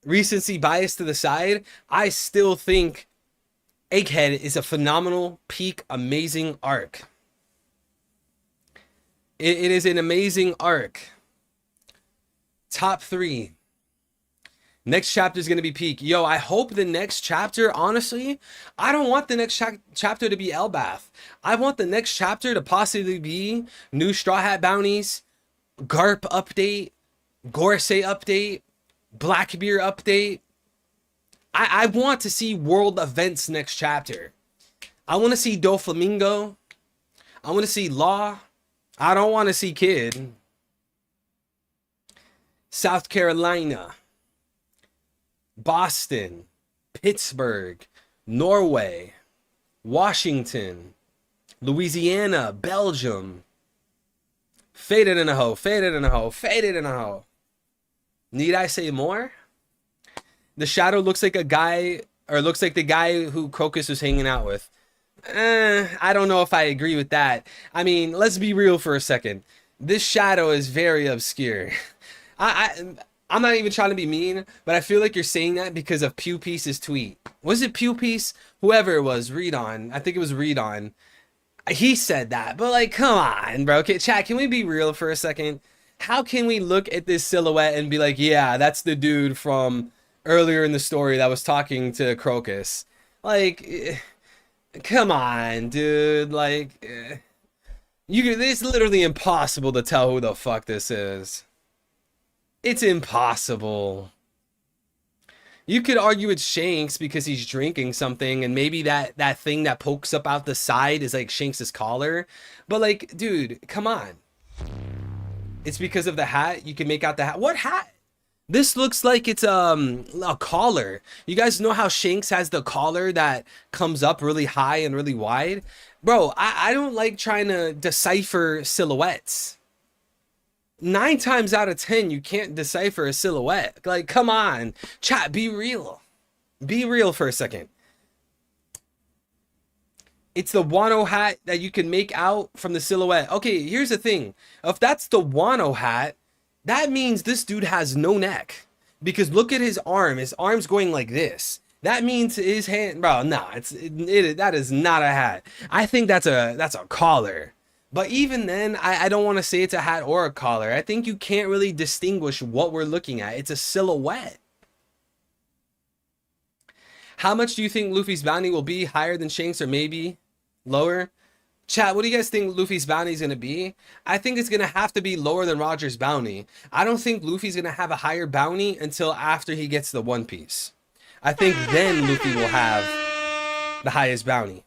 recency bias to the side, I still think Egghead is a phenomenal, peak, amazing arc. It is an amazing arc. Top 3. Next chapter is going to be peak. Yo, I hope the next chapter, honestly, I don't want the next chapter to be Elbath. I want the next chapter to possibly be new Straw Hat bounties, Garp update, Gorsey update, Blackbeard update. I want to see world events next chapter. I want to see Doflamingo. I want to see Law. I don't want to see Kid. South Carolina, Boston, Pittsburgh, Norway, Washington, Louisiana, Belgium. Faded in a hoe, faded in a hoe, faded in a hoe. Need I say more? The shadow looks like a guy, or looks like the guy who Crocus was hanging out with. I don't know if I agree with that. I mean, let's be real for a second. This shadow is very obscure. I'm not even trying to be mean, but I feel like you're saying that because of Pew Piece's tweet. Was it Pew Piece? Whoever it was, Read On. I think it was Read On. He said that, but like, come on, bro. Okay, chat, can we be real for a second? How can we look at this silhouette and be like, yeah, that's the dude from earlier in the story that was talking to Crocus? Like, come on, dude. Like, it's literally impossible to tell who the fuck this is. It's impossible. You could argue it's Shanks because he's drinking something, and maybe that thing that pokes up out the side is like Shanks's collar. But like, dude, come on. It's because of the hat. You can make out the hat. What hat? This looks like it's a collar. You guys know how Shanks has the collar that comes up really high and really wide? Bro, I don't like trying to decipher silhouettes. 9 times out of 10, you can't decipher a silhouette. Like, come on. Chat, be real. Be real for a second. It's the Wano hat that you can make out from the silhouette. Okay, here's the thing. If that's the Wano hat, that means this dude has no neck. Because look at his arm. His arm's going like this. That means his hand... Bro, no, that is not a hat. I think that's a collar. But even then, I don't want to say it's a hat or a collar. I think you can't really distinguish what we're looking at. It's a silhouette. How much do you think Luffy's bounty will be? Higher than Shanks or maybe lower? Chat, what do you guys think Luffy's bounty is going to be? I think it's going to have to be lower than Roger's bounty. I don't think Luffy's going to have a higher bounty until after he gets the One Piece. I think then Luffy will have the highest bounty.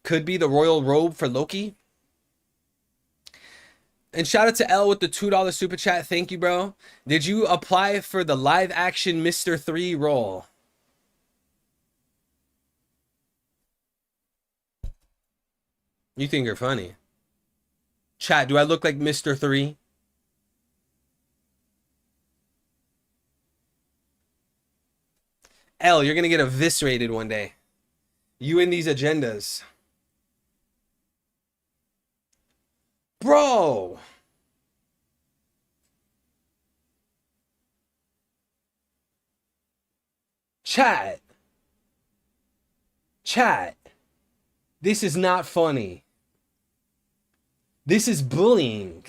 Could be the royal robe for Loki. And shout out to L with the $2 super chat. Thank you, bro. Did you apply for the live action Mr. 3 role? You think you're funny. Chat, do I look like Mr. 3? L, you're gonna get eviscerated one day. You and these agendas. Bro. Chat. This is not funny. This is bullying.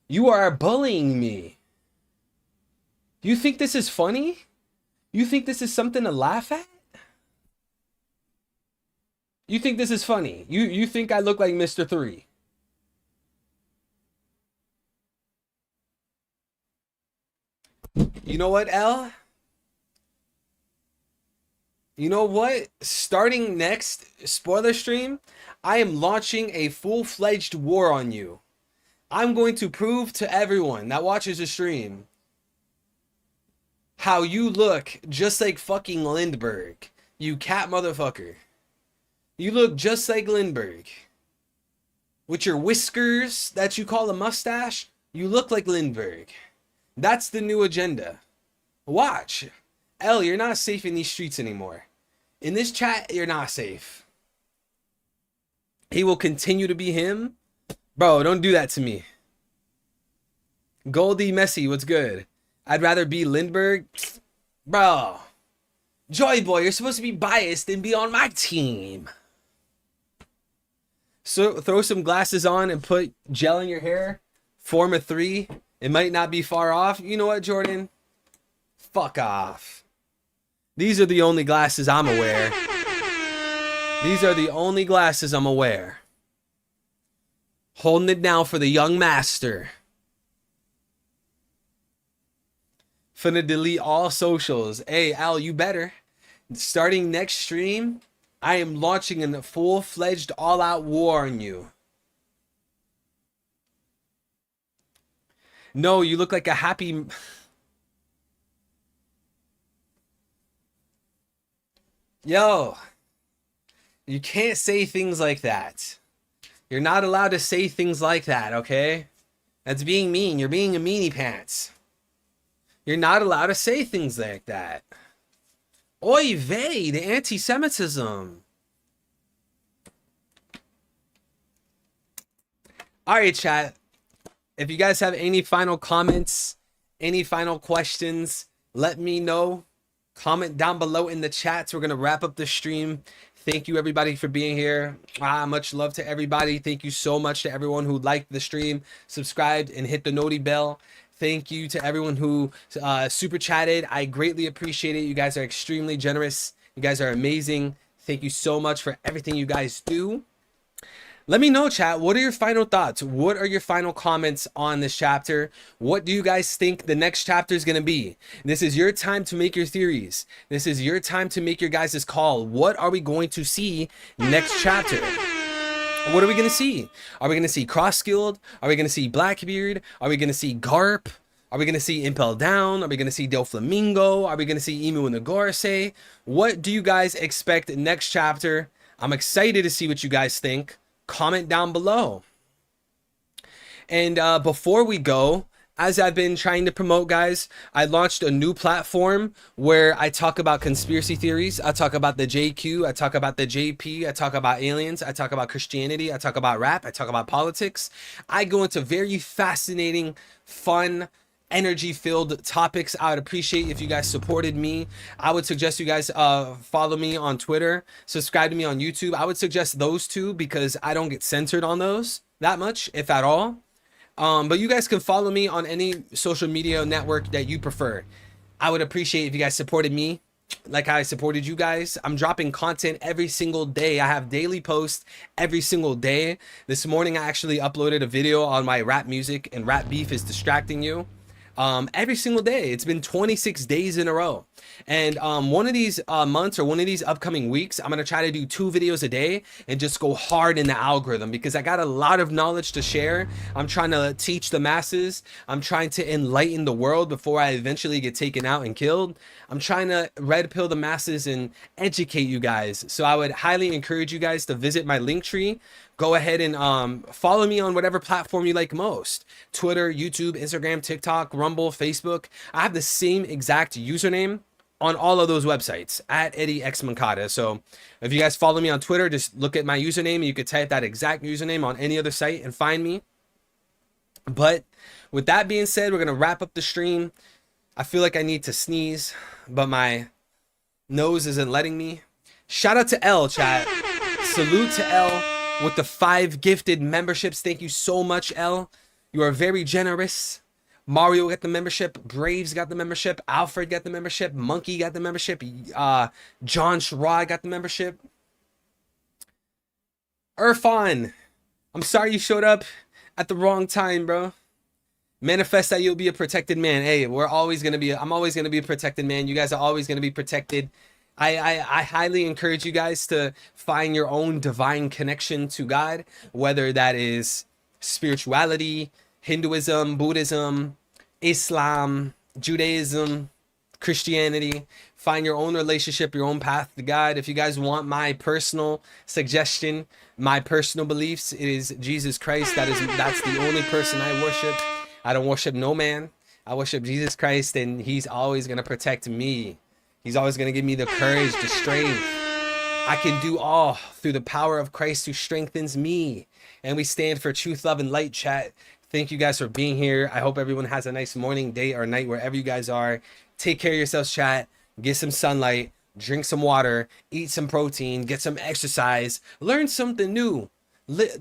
You are bullying me. You think this is funny? You think this is something to laugh at? You think this is funny? You think I look like Mr. 3? You know what, L? You know what? Starting next spoiler stream, I am launching a full-fledged war on you. I'm going to prove to everyone that watches the stream how you look just like fucking Lindbergh. You cat motherfucker. You look just like Lindbergh. With your whiskers that you call a mustache, you look like Lindbergh. That's the new agenda. Watch. L, you're not safe in these streets anymore. In this chat, you're not safe. He will continue to be him. Bro, don't do that to me. Goldie Messi, what's good? I'd rather be Lindbergh. Bro. Joy Boy, you're supposed to be biased and be on my team. So throw some glasses on and put gel in your hair. Form a 3. It might not be far off. You know what, Jordan? Fuck off. These are the only glasses I'm aware. These are the only glasses I'm aware. Holding it down for the young master. Finna delete all socials. Hey, Al, you better. Starting next stream, I am launching a full-fledged all-out war on you. No, you look like a happy... Yo, you can't say things like that. You're not allowed to say things like that, okay? That's being mean. You're being a meanie pants. You're not allowed to say things like that. Oy vey, the anti-Semitism. All right, chat. If you guys have any final comments, any final questions, let me know. Comment down below in the chats. We're going to wrap up the stream. Thank you, everybody, for being here. Much love to everybody. Thank you so much to everyone who liked the stream, subscribed, and hit the noti bell. Thank you to everyone who super chatted. I greatly appreciate it. You guys are extremely generous. You guys are amazing. Thank you so much for everything you guys do. Let me know, chat. What are your final thoughts? What are your final comments on this chapter? What do you guys think the next chapter is going to be? This is your time to make your theories. This is your time to make your guys' call. What are we going to see next chapter? What are we going to see? Are we going to see Cross-Skilled? Are we going to see Blackbeard? Are we going to see Garp? Are we going to see Impel Down? Are we going to see Doflamingo? Are we going to see Emu and the Gorse? What do you guys expect next chapter? I'm excited to see what you guys think. Comment down below. And before we go, as I've been trying to promote, guys, I launched a new platform where I talk about conspiracy theories. I talk about the JQ. I talk about the JP. I talk about aliens. I talk about Christianity. I talk about rap. I talk about politics. I go into very fascinating, fun, energy-filled topics. I would appreciate if you guys supported me. I would suggest you guys follow me on Twitter, subscribe to me on YouTube. I would suggest those two because I don't get censored on those that much, if at all. But you guys can follow me on any social media network that you prefer. I would appreciate if you guys supported me like I supported you guys. I'm dropping content every single day. I have daily posts every single day. This morning I actually uploaded a video on my rap music and Rap Beef is Distracting You. Every single day. It's been 26 days in a row. And one of these months or one of these upcoming weeks, I'm going to try to do 2 videos a day and just go hard in the algorithm because I got a lot of knowledge to share. I'm trying to teach the masses. I'm trying to enlighten the world before I eventually get taken out and killed. I'm trying to red pill the masses and educate you guys. So I would highly encourage you guys to visit my Linktree. Go ahead and follow me on whatever platform you like most. Twitter, YouTube, Instagram, TikTok, Rumble, Facebook. I have the same exact username on all of those websites, at Eddie X Mancata. So if you guys follow me on Twitter, just look at my username and you could type that exact username on any other site and find me. But with that being said, we're going to wrap up the stream. I feel like I need to sneeze, but my nose isn't letting me. Shout out to L, chat. Salute to L with the 5 gifted memberships. Thank you so much, L. You are very generous. Mario got the membership. Braves got the membership. Alfred got the membership. Monkey got the membership. John Sherrod got the membership. Irfan, I'm sorry you showed up at the wrong time, bro. Manifest that you'll be a protected man. Hey, I'm always gonna be a protected man. You guys are always gonna be protected. I highly encourage you guys to find your own divine connection to God, whether that is spirituality, Hinduism, Buddhism, Islam, Judaism, Christianity. Find your own relationship, your own path to God. If you guys want my personal suggestion, my personal beliefs, it is Jesus Christ. That's the only person I worship. I don't worship no man. I worship Jesus Christ, and he's always going to protect me. He's always going to give me the courage, the strength. I can do all through the power of Christ who strengthens me. And we stand for truth, love, and light, chat. Thank you guys for being here. I hope everyone has a nice morning, day, or night wherever you guys are. Take care of yourselves, chat. Get some sunlight. Drink some water. Eat some protein. Get some exercise. Learn something new.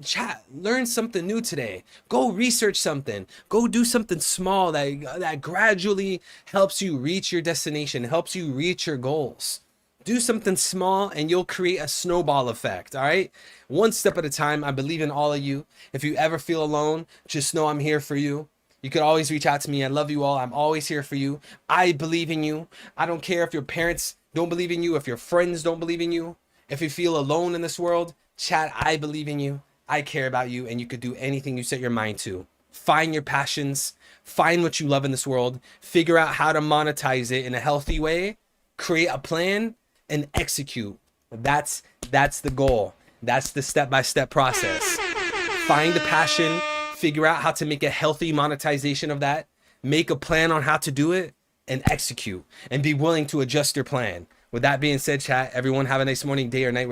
Chat, learn something new today. Go research something. Go do something small that gradually helps you reach your destination, helps you reach your goals. Do something small and you'll create a snowball effect. All right, one step at a time. I believe in all of you. If you ever feel alone, just know I'm here for you. You could always reach out to me. I love you all. I'm always here for you. I believe in you. I don't care if your parents don't believe in you, if your friends don't believe in you, if you feel alone in this world. Chat, I believe in you. I care about you, and you could do anything you set your mind to. Find your passions, find what you love in this world, figure out how to monetize it in a healthy way, create a plan, and execute. That's the goal. That's the step-by-step process. Find a passion, figure out how to make a healthy monetization of that, make a plan on how to do it, and execute, and be willing to adjust your plan. With that being said, chat, everyone have a nice morning, day, or night.